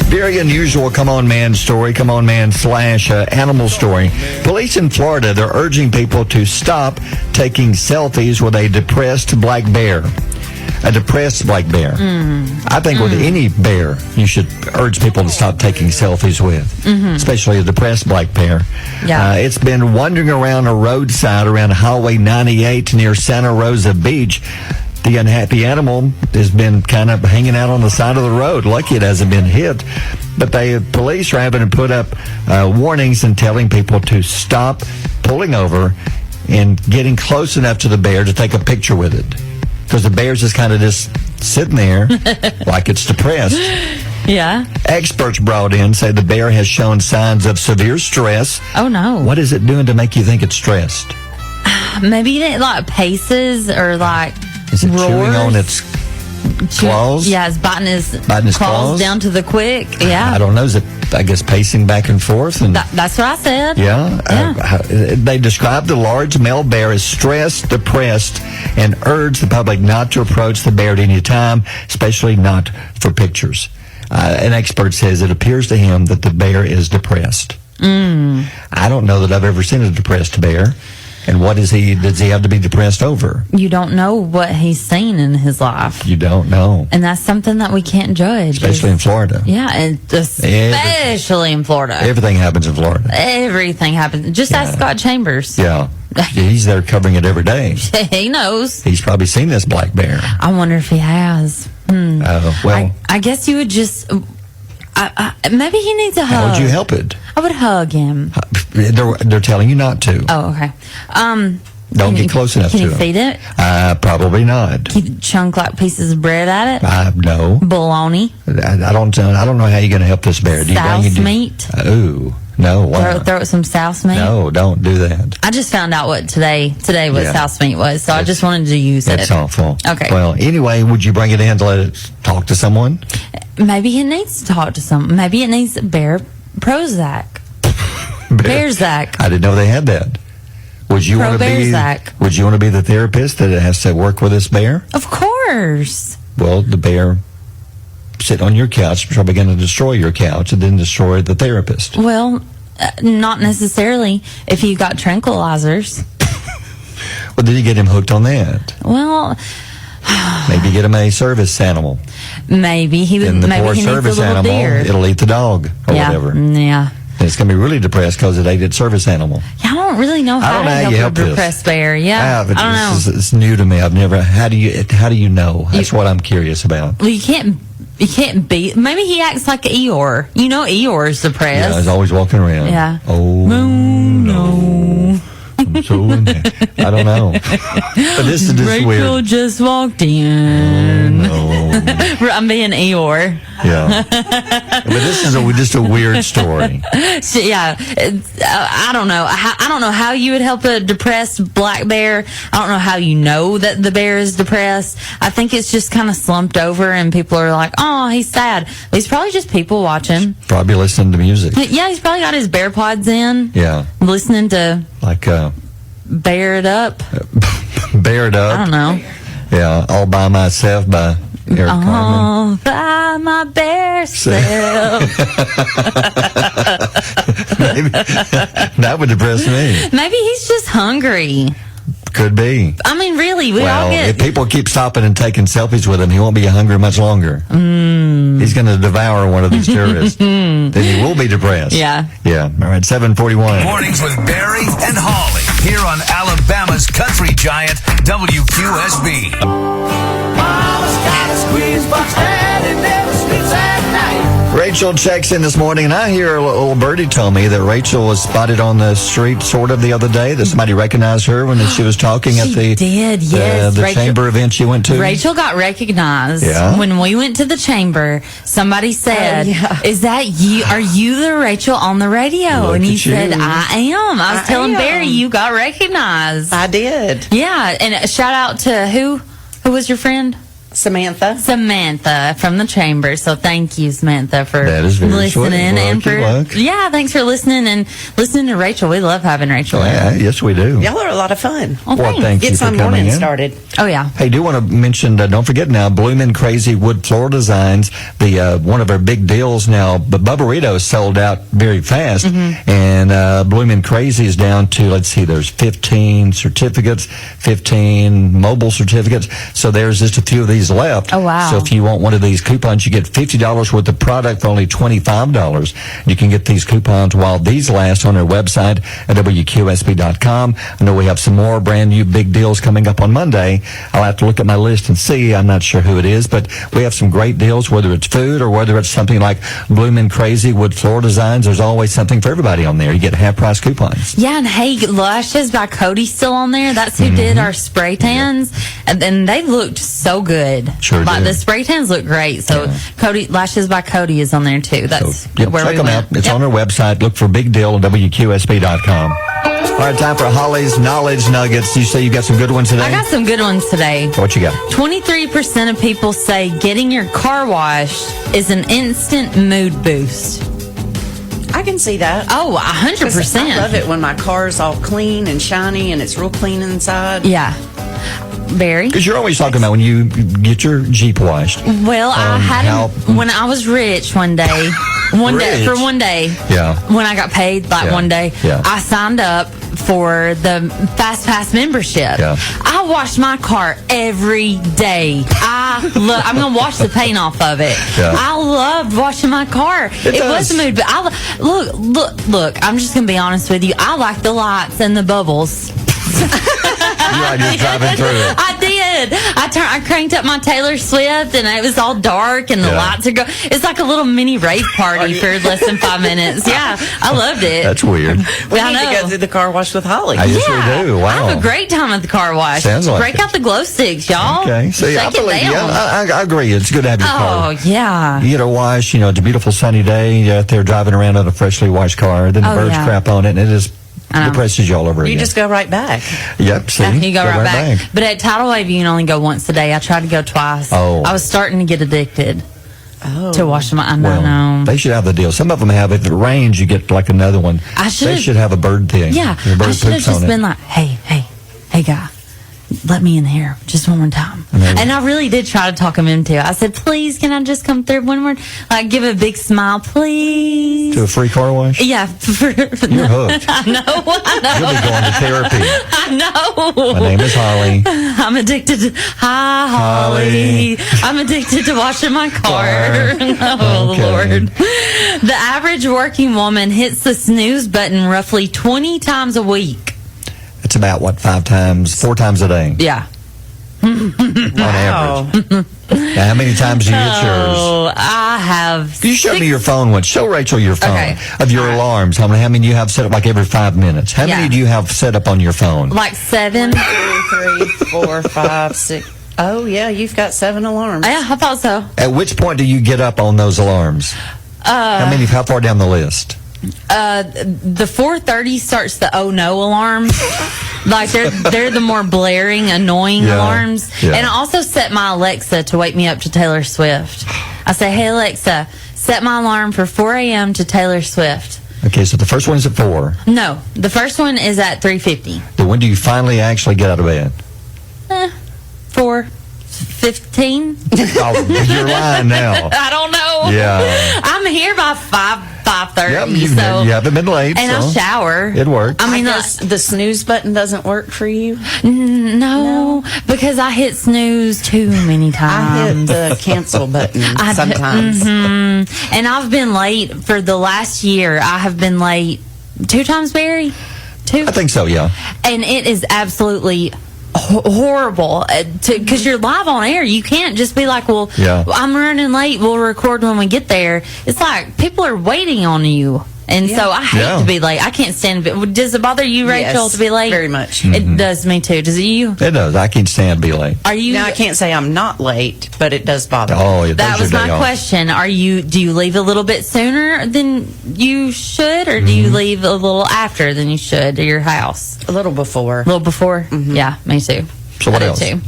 Very unusual come on man story, come on man / animal story. Police in Florida, they're urging people to stop taking selfies with a depressed black bear. A depressed black bear. I think with any bear, you should urge people to stop taking selfies with, especially a depressed black bear. Yeah. It's been wandering around a roadside around Highway 98 near Santa Rosa Beach. The unhappy animal has been kind of hanging out on the side of the road. Lucky it hasn't been hit. But police are having to put up warnings and telling people to stop pulling over and getting close enough to the bear to take a picture with it. Because the bear's just kind of just sitting there like it's depressed. Yeah. Experts brought in say the bear has shown signs of severe stress. Oh, no. What is it doing to make you think it's stressed? Maybe it like paces or like is it roars? Chewing on its claws? Yeah, it's biting his claws down to the quick. Yeah. I don't know. Is it, I guess, pacing back and forth? And that's what I said. Yeah. They described the large male bear as stressed, depressed, and urged the public not to approach the bear at any time, especially not for pictures. An expert says it appears to him that the bear is depressed. I don't know that I've ever seen a depressed bear. And what does he have to be depressed over? You don't know what he's seen in his life. You don't know. And that's something that we can't judge. Especially in Florida. Yeah, and especially in Florida. Everything happens in Florida. Everything happens. Just ask Scott Chambers. Yeah. He's there covering it every day. He knows. He's probably seen this black bear. I wonder if he has. Well, I guess you would just... maybe he needs a hug. How would you help it? I would hug him. They're telling you not to. Oh, okay. Don't get close enough to him. Can you feed it? Probably not. Can you chunk like pieces of bread at it? No. Bologna? I don't know how you're going to help this bear. Souse meat? Ooh. No. Why? Throw it some souse meat? No, don't do that. I just found out what today what souse meat was, so I just wanted to use it. That's awful. Okay. Well, anyway, would you bring it in to let it talk to someone? Maybe it needs to talk to someone. Maybe it needs Bear Prozac. Bearzac. I didn't know they had that. Would you want to be the therapist that has to work with this bear? Of course. Well, the bear sit on your couch, probably going to destroy your couch, and then destroy the therapist. Well, not necessarily if you got tranquilizers. Well, did you get him hooked on that? Well, maybe get him a service animal. Maybe he would. Maybe he needs a little deer. It'll eat the dog or whatever. Yeah. And it's going to be really depressed because it ate its service animal. Yeah, I don't really know how to help a depressed bear. Yeah, I don't know. It's new to me. I've never. How do you know? That's what I'm curious about. Well, you can't beat. Maybe he acts like Eeyore. You know, Eeyore's depressed. Yeah, he's always walking around. Yeah. Oh no. I'm so in there. I don't know. But this is just Rachel weird. Rachel just walked in. Oh, no. I'm being Eeyore. Yeah. But this is just a weird story. So, yeah. I don't know. I don't know how you would help a depressed black bear. I don't know how you know that the bear is depressed. I think it's just kind of slumped over and people are like, oh, he's sad. He's probably just people watching. Probably listening to music. Yeah, he's probably got his bear pods in. Yeah. Listening to... Like... Bear It Up. Bear It Up. I don't know. Yeah, All By Myself by Eric Carmen. All by my bare self. Maybe that would depress me. Maybe he's just hungry. Could be. I mean, really, we all get... if people keep stopping and taking selfies with him, he won't be hungry much longer. He's going to devour one of these tourists. Then he will be depressed. Yeah. Yeah. All right, 7:41. Mornings with Barry and Holly here on Alabama's country giant, WQSB. Mama's got a squeeze box and it never sleeps at night. Rachel checks in this morning, and I hear a little birdie told me that Rachel was spotted on the street sort of the other day, that somebody recognized her when she was talking at the chamber event she went to. Rachel got recognized. Yeah. When we went to the chamber, somebody said, is that you? Are you the Rachel on the radio? And you said, I am. I was telling Barry you got recognized. I did. Yeah, and a shout out to who? Who was your friend? Samantha from the chamber. So thank you, Samantha, for listening and thanks for listening to Rachel. We love having Rachel. Yeah, yes, we do. Y'all are a lot of fun. Well, thank you Get some morning started. Oh yeah. Hey, do want to mention? Don't forget now, Bloomin' Crazy Wood Floor Designs. The one of our big deals now. But Bubbarito sold out very fast, and Bloomin' Crazy is down to there's 15 certificates, 15 mobile certificates. So there's just a few of these these left. Oh, wow. So if you want one of these coupons, you get $50 worth of product for only $25. You can get these coupons while these last on our website at WQSB.com. I know we have some more brand new big deals coming up on Monday. I'll have to look at my list and see. I'm not sure who it is, but we have some great deals, whether it's food or whether it's something like Bloomin' Crazy wood floor designs. There's always something for everybody on there. You get half-price coupons. Yeah, and hey, Lashes by Cody's still on there. That's who did our spray tans, and they looked so good. Sure like did. the spray tans look great. So Cody, Lashes by Cody is on there too. That's where check we them went. out. It's on our website. Look for Big Deal on WQSB.com. All right, time for Holly's Knowledge Nuggets. You say you got some good ones today? I got some good ones today. What you got? 23% of people say getting your car washed is an instant mood boost. I can see that. Oh, 100%. I love it when my car's all clean and shiny and it's real clean inside. Yeah. Barry? Because you're always talking about when you get your Jeep washed. Well, I had when I was rich one day. One day. Yeah. When I got paid, one day, I signed up for the Fast Pass membership. Yeah. I wash my car every day. I'm going to wash the paint off of it. Yeah. I loved washing my car. It was a mood, but look, I'm just going to be honest with you. I like the lights and the bubbles. You like just driving through it. I did. I cranked up my Taylor Swift, and it was all dark, and the lights are going. It's like a little mini rave party for less than 5 minutes. Yeah, I loved it. That's weird. We need to go through the car wash with Holly. Yes, we do. Wow. I have a great time at the car wash. Sounds like Break out the glow sticks, y'all. Okay. See, I believe you. I agree. It's good to have your car. Oh, yeah. You get a wash, it's a beautiful sunny day. You're out there driving around in a freshly washed car. Then the birds crap on it, and it just depresses you all over again. You just go right back. Yep, see? You go right back. But at Tidal Wave, you can only go once a day. I tried to go twice. Oh. I was starting to get addicted to washing my... I know. They should have the deal. Some of them have, if it rains, you get like another one. They should have a bird thing. Yeah. I should have just been like, hey, guy. Let me in here just one more time. And I really did try to talk him into it. I said, please, can I just come through one more? Like, give a big smile, please. To a free car wash? Yeah. You're hooked. I know. You'll be going to therapy. I know. My name is Holly. I'm addicted to... Hi, Holly. I'm addicted to washing my car. Oh, Lord. The average working woman hits the snooze button roughly 20 times a week. It's about, 4 times a day? Yeah. On average. Now, how many times do you hit yours? Oh, I have. You showed me your phone once. Show Rachel your phone of your alarms. How many do you have set up like every 5 minutes? How many do you have set up on your phone? Like 7. 1, 2, 3, 4, 5, 6. Oh, yeah, you've got 7 alarms. Yeah, I thought so. At which point do you get up on those alarms? How far down the list? The 4:30 starts the oh no alarm. Like they're the more blaring, annoying alarms. Yeah. And I also set my Alexa to wake me up to Taylor Swift. I say, hey Alexa, set my alarm for 4 a.m. to Taylor Swift. Okay, so the first one is at 4. No, the first one is at 3:50. Then when do you finally actually get out of bed? 4:15. Oh, you're lying now. I don't know. Yeah. I'm here by 5:30. Yep, so you haven't been late. And I shower. It works. I mean, the snooze button doesn't work for you? No, because I hit snooze too many times. I hit the cancel button sometimes. And I've been late for the last year. I have been late 2 times, Barry? 2? I think so, yeah. And it is absolutely horrible because you're live on air. You can't just be like, well, I'm running late, we'll record when we get there. It's like people are waiting on you. And so I hate to be late. I can't stand it. Does it bother you, Rachel, to be late? Very much. It does me too. Does it you? It does. I can't stand to be late. Are you? Now, I can't say I'm not late, but it does bother me. Oh, that was my question. Do you leave a little bit sooner than you should, or do you leave a little after than you should to your house? A little before. A little before? Yeah, me too. So what else? Too.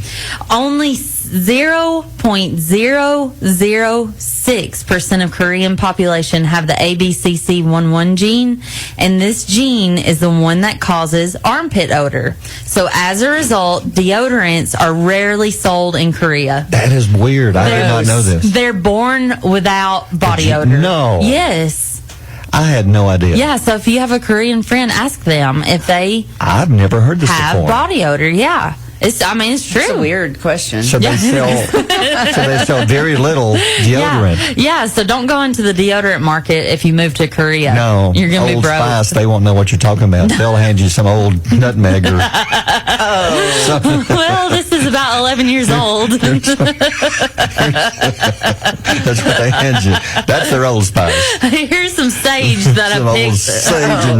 Only 0.006% of Korean population have the ABCC11 gene, and this gene is the one that causes armpit odor. So as a result, deodorants are rarely sold in Korea. That is weird. I did not know this. They're born without body odor. No. Yes. I had no idea. Yeah, so if you have a Korean friend, ask them if they I've never heard this have before. body odor. Yeah. It's true. It's a weird question. So they sell very little deodorant. Yeah, so don't go into the deodorant market if you move to Korea. No. You're going to be broke. Old Spice, they won't know what you're talking about. They'll hand you some old nutmeg or Well, this is about 11 years old. That's what they hand you. That's their Old Spice. Here's some sage that I picked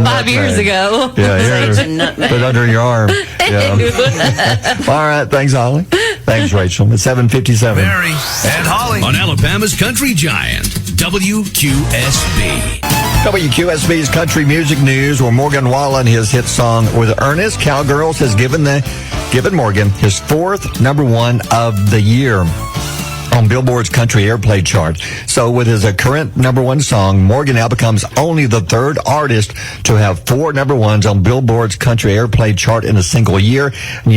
5 years ago. Yeah, here. Sage and nutmeg. Put under your arm. Yeah. All right, thanks, Holly. Thanks, Rachel. It's 7:57. Mary and Holly on Alabama's Country Giant, WQSB. WQSB's country music news, where Morgan Wallen, his hit song with Ernest Cowgirls, has given Morgan his 4th #1 of the year on Billboard's country airplay chart. So with his current #1 song, Morgan now becomes only the 3rd artist to have 4 #1s on Billboard's country airplay chart in a single year. And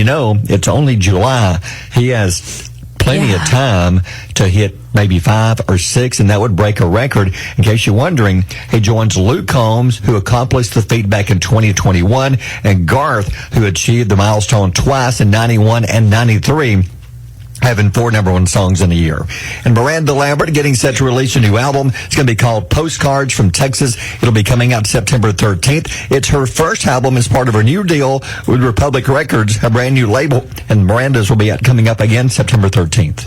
it's only July. He has plenty of time to hit maybe 5 or 6, and that would break a record. In case you're wondering, he joins Luke Combs, who accomplished the feat back in 2021, and Garth, who achieved the milestone twice in 91 and 93. Having 4 #1 songs in a year. And Miranda Lambert getting set to release a new album. It's going to be called Postcards from Texas. It'll be coming out September 13th. It's her first album as part of her new deal with Republic Records, a brand new label. And Miranda's will be coming up again September 13th.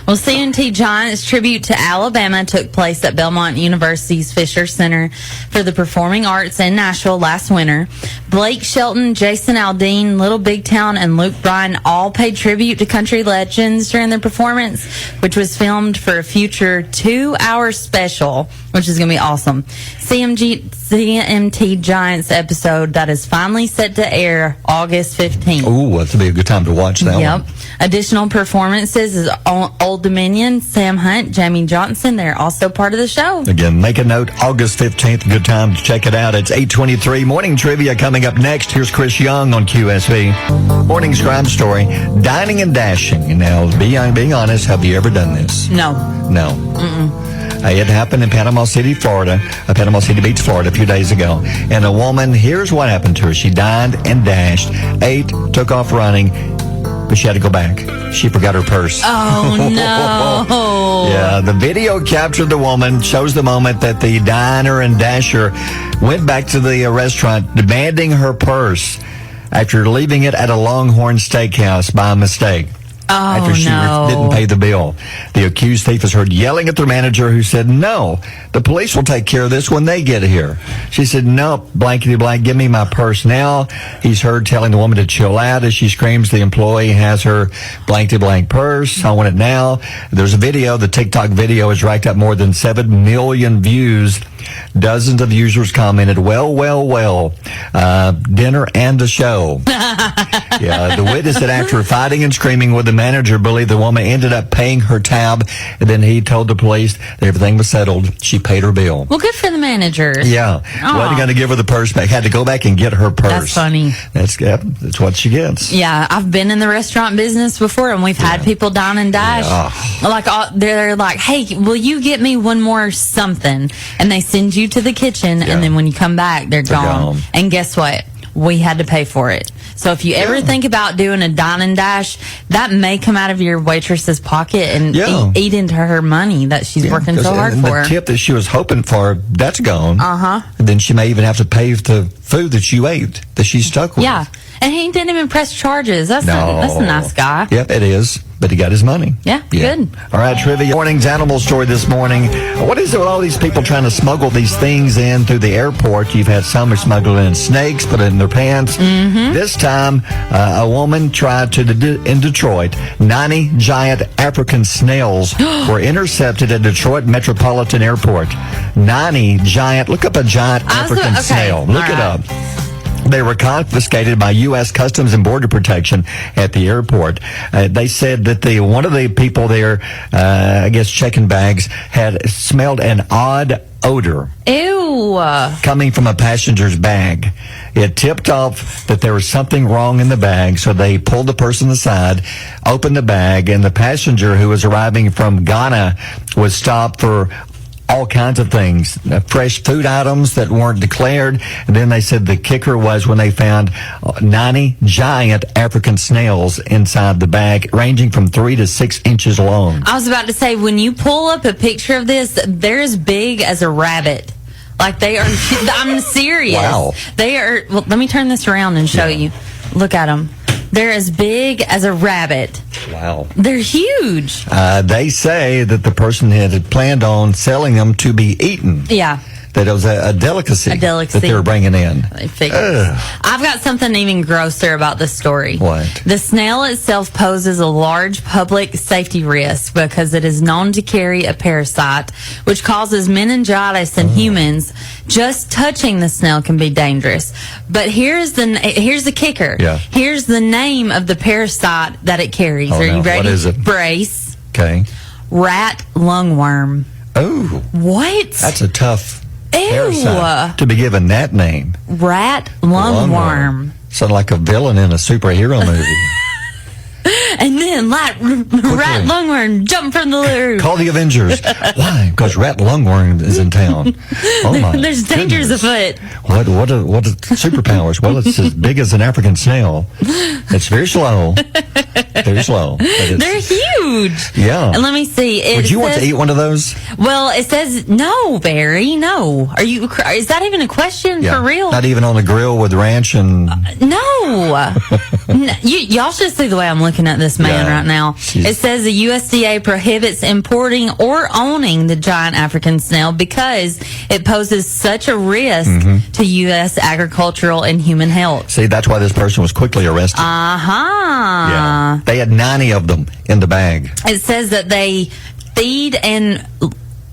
Well, CMT Giants tribute to Alabama took place at Belmont University's Fisher Center for the Performing Arts in Nashville last winter. Blake Shelton, Jason Aldean, Little Big Town, and Luke Bryan all paid tribute to country legends during their performance, which was filmed for a future 2-hour special, which is going to be awesome. CMT Giants episode that is finally set to air August 15th. Ooh, that'll be a good time to watch that one. Additional performances is Old Dominion, Sam Hunt, Jamie Johnson. They're also part of the show. Again, make a note, August 15th. Good time to check it out. It's 8:23. Morning trivia coming up next. Here's Chris Young on QSB. Morning's crime story, dining and dashing. Now, being honest, have you ever done this? No. It happened in Panama City, Florida, Panama City Beach, Florida, a few days ago. And a woman, here's what happened to her. She dined and dashed, ate, took off running, but she had to go back. She forgot her purse. Oh, no. Yeah, the video captured the woman, shows the moment that the diner and dasher went back to the restaurant demanding her purse after leaving it at a Longhorn Steakhouse by mistake. After she didn't pay the bill. The accused thief is heard yelling at the manager, who said, "No, the police will take care of this when they get here." She said, "No, blankety blank, give me my purse now." He's heard telling the woman to chill out as she screams the employee has her blankety blank purse. "I want it now." There's a video. The TikTok video has racked up more than 7 million views. Dozens of users commented, well, dinner and a show. Yeah, the witness said after fighting and screaming with the manager, believed the woman ended up paying her tab, and then he told the police that everything was settled. She paid her bill. Well, good for the manager. Yeah. Wasn't going to give her the purse back. Had to go back and get her purse. That's funny. That's what she gets. Yeah, I've been in the restaurant business before, and we've had people dine and dash. Yeah. Like, they're like, "Hey, will you get me one more something?" And they send you to the kitchen, and then when you come back, they're gone. And guess what? We had to pay for it. So if you ever think about doing a dine and dash, that may come out of your waitress's pocket and eat into her money that she's working so hard for. The tip that she was hoping for, that's gone. And then she may even have to pay the food that you ate, that she's stuck with. Yeah. And he didn't even press charges. That's a nice guy. Yep, it is. But he got his money. Yeah, good. All right, trivia. Morning's animal story this morning. What is it with all these people trying to smuggle these things in through the airport? You've had some who smuggle in snakes, put it in their pants. This time, a woman tried to, in Detroit, 90 giant African snails were intercepted at Detroit Metropolitan Airport. 90 giant, look up a giant African snail. Look it up. They were confiscated by U.S. Customs and Border Protection at the airport. They said that one of the people there, I guess checking bags, had smelled an odd odor. Ew. Coming from a passenger's bag. It tipped off that there was something wrong in the bag, so they pulled the person aside, opened the bag, and the passenger who was arriving from Ghana was stopped for all kinds of things, fresh food items that weren't declared. And then they said the kicker was when they found 90 giant African snails inside the bag, ranging from 3 to 6 inches long. I was about to say, when you pull up a picture of this, they're as big as a rabbit. Like they are, I'm serious. Wow. They are, well, let me turn this around and show you. Look at them. They're as big as a rabbit. Wow. They're huge. They say that the person had planned on selling them to be eaten. Yeah. That it was a delicacy. A delicacy. That they were bringing in. I've got something even grosser about this story. What? The snail itself poses a large public safety risk because it is known to carry a parasite which causes meningitis in humans. Just touching the snail can be dangerous. But here's the kicker. Yeah. Here's the name of the parasite that it carries. Are you ready? What is it? Brace. Okay. Rat lungworm. Oh. What? That's a tough Ew. parasite to be given that name. Rat lungworm. Sounds like a villain in a superhero movie. And then rat lungworm jump from the roof. Call the Avengers. Why? Because rat lungworm is in town. Oh my! There's dangers afoot. What are superpowers? Well, it's as big as an African snail. It's very slow. Very slow. They're huge. Yeah. And let me see. Would you want to eat one of those? Well, it says no, Barry. No. Are you? Is that even a question for real? Not even on the grill with ranch and. No. Y'all should see the way I'm looking at this man right now. Jeez. It says the USDA prohibits importing or owning the giant African snail because it poses such a risk to U.S. agricultural and human health. See, that's why this person was quickly arrested. Yeah. They had 90 of them in the bag. It says that they feed and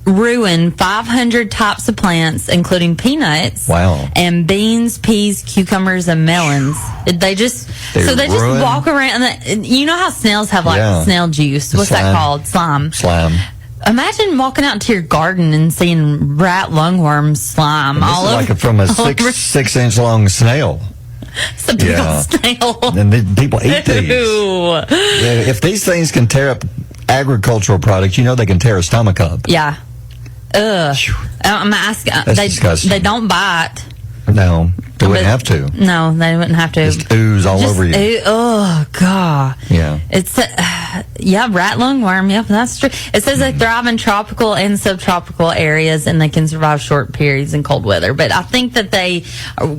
ruin 500 types of plants, including peanuts. Wow. And beans, peas, cucumbers, and melons. They just walk around. You know how snails have snail juice? What's that called? Slime. Imagine walking out into your garden and seeing rat lungworm slime all over. Like from a 6-inch long snail. It's a big old snail. And people eat these. If these things can tear up agricultural products, you know they can tear a stomach up. Yeah. Ugh. I'm asking. That's disgusting. They don't bite. No, they wouldn't have to. No, they wouldn't have to. Just ooze all over you. Oh, God. Yeah. It's, rat lungworm. Yep, that's true. It says they thrive in tropical and subtropical areas and they can survive short periods in cold weather. But I think that they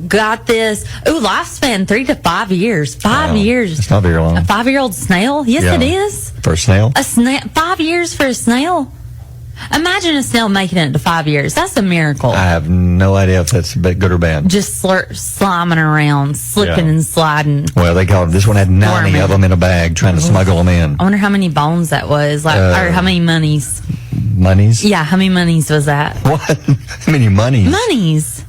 got this. Lifespan 3 to 5 years. 5 years. It's not very long. A 5-year-old snail? Yes, it is. For a snail? 5 years for a snail? Imagine a snail making it to 5 years. That's a miracle. I have no idea if that's good or bad. Just sliming around, slipping and sliding. Well, they called this one had 90 of them in a bag trying to smuggle them in. I wonder how many bones that was, or how many monies. Monies? Yeah, how many monies was that? What? How many monies? Monies.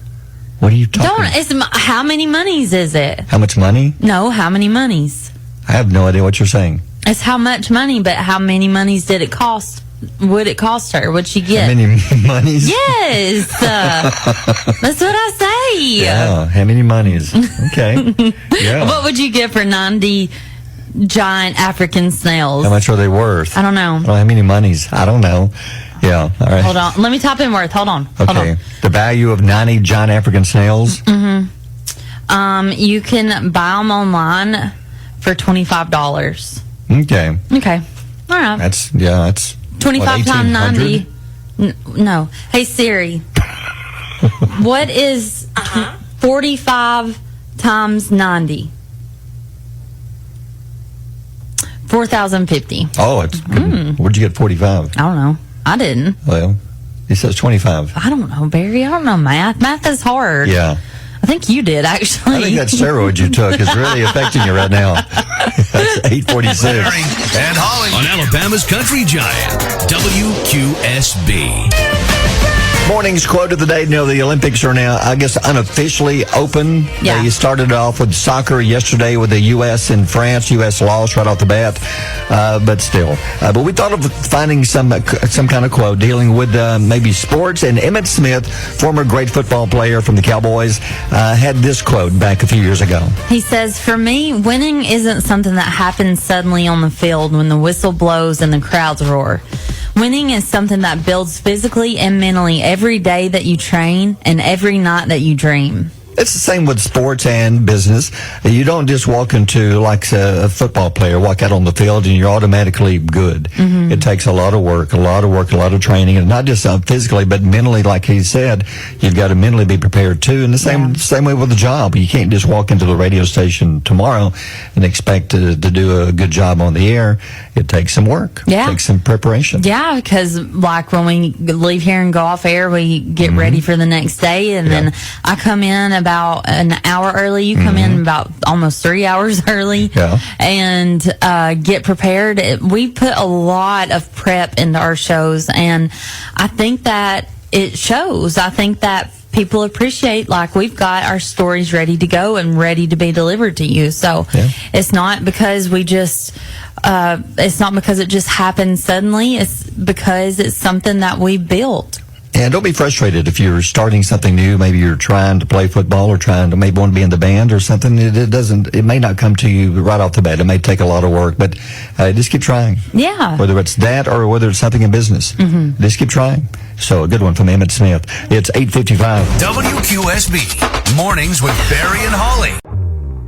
What are you talking about? How many monies is it? How much money? No, how many monies? I have no idea what you're saying. It's how much money, but how many monies did it cost? Would it cost her? Would she get? How many monies? Yes. That's what I say. Yeah, how many monies? Okay. Yeah. What would you get for 90 giant African snails? How much are they worth? I don't know. How many monies? I don't know. Yeah, all right. Hold on. Let me type in worth. Hold on. Okay. The value of 90 giant African snails? You can buy them online for $25. Okay. Okay. All right. That's 25 times 90. No. Hey, Siri. What is 45 times 90? 4,050. Oh, it's good. Where'd you get 45? I don't know. I didn't. Well, he says 25. I don't know, Barry. I don't know math. Math is hard. Yeah. I think you did, actually. I think that steroid you took is really affecting you right now. That's 846. And Holly on Alabama's Country Giant, WQSB. Morning's quote of the day. You know, the Olympics are now, I guess, unofficially open. Yeah. They started off with soccer yesterday with the U.S. and France. U.S. lost right off the bat, but still. But we thought of finding some kind of quote dealing with maybe sports. And Emmitt Smith, former great football player from the Cowboys, had this quote back a few years ago. He says, "For me, winning isn't something that happens suddenly on the field when the whistle blows and the crowds roar. Winning is something that builds physically and mentally every day that you train and every night that you dream. It's the same with sports and business. You don't just walk into, like a football player, walk out on the field and you're automatically good. Mm-hmm. It takes a lot of work, a lot of training, and not just physically, but mentally, like he said, you've got to mentally be prepared too. And the same way with the job. You can't just walk into the radio station tomorrow and expect to do a good job on the air. It takes some work. Yeah. It takes some preparation. Yeah, because like when we leave here and go off air, we get ready for the next day, and then I come in about an hour early. You come in about almost 3 hours early and get prepared. We put a lot of prep into our shows, and I think that it shows. I think that people appreciate, like, we've got our stories ready to go and ready to be delivered to you. So it's not because we just it's not because it just happened suddenly. It's because it's something that we built. And don't be frustrated if you're starting something new. Maybe you're trying to play football or trying to maybe want to be in the band or something. It may not come to you right off the bat. It may take a lot of work, but just keep trying. Yeah. Whether it's that or whether it's something in business. Just keep trying. So a good one from Emmett Smith. It's 8:55. WQSB Mornings with Barry and Holly.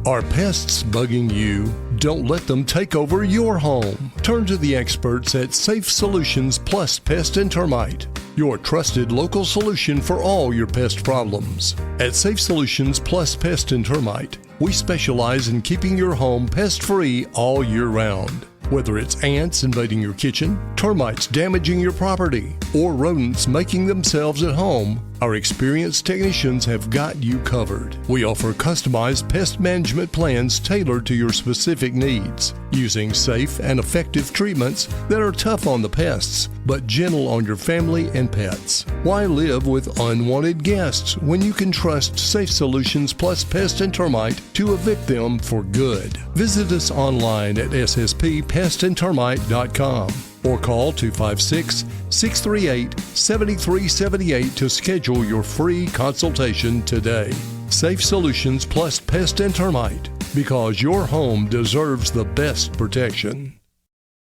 Are pests bugging you? Don't let them take over your home. Turn to the experts at Safe Solutions Plus Pest and Termite, your trusted local solution for all your pest problems. At Safe Solutions Plus Pest and Termite, we specialize in keeping your home pest-free all year round. Whether it's ants invading your kitchen, termites damaging your property, or rodents making themselves at home, our experienced technicians have got you covered. We offer customized pest management plans tailored to your specific needs, using safe and effective treatments that are tough on the pests, but gentle on your family and pets. Why live with unwanted guests when you can trust Safe Solutions Plus Pest and Termite to evict them for good? Visit us online at sspestandtermite.com or call 256-638-7378 to schedule your free consultation today. Safe Solutions Plus Pest and Termite, because your home deserves the best protection.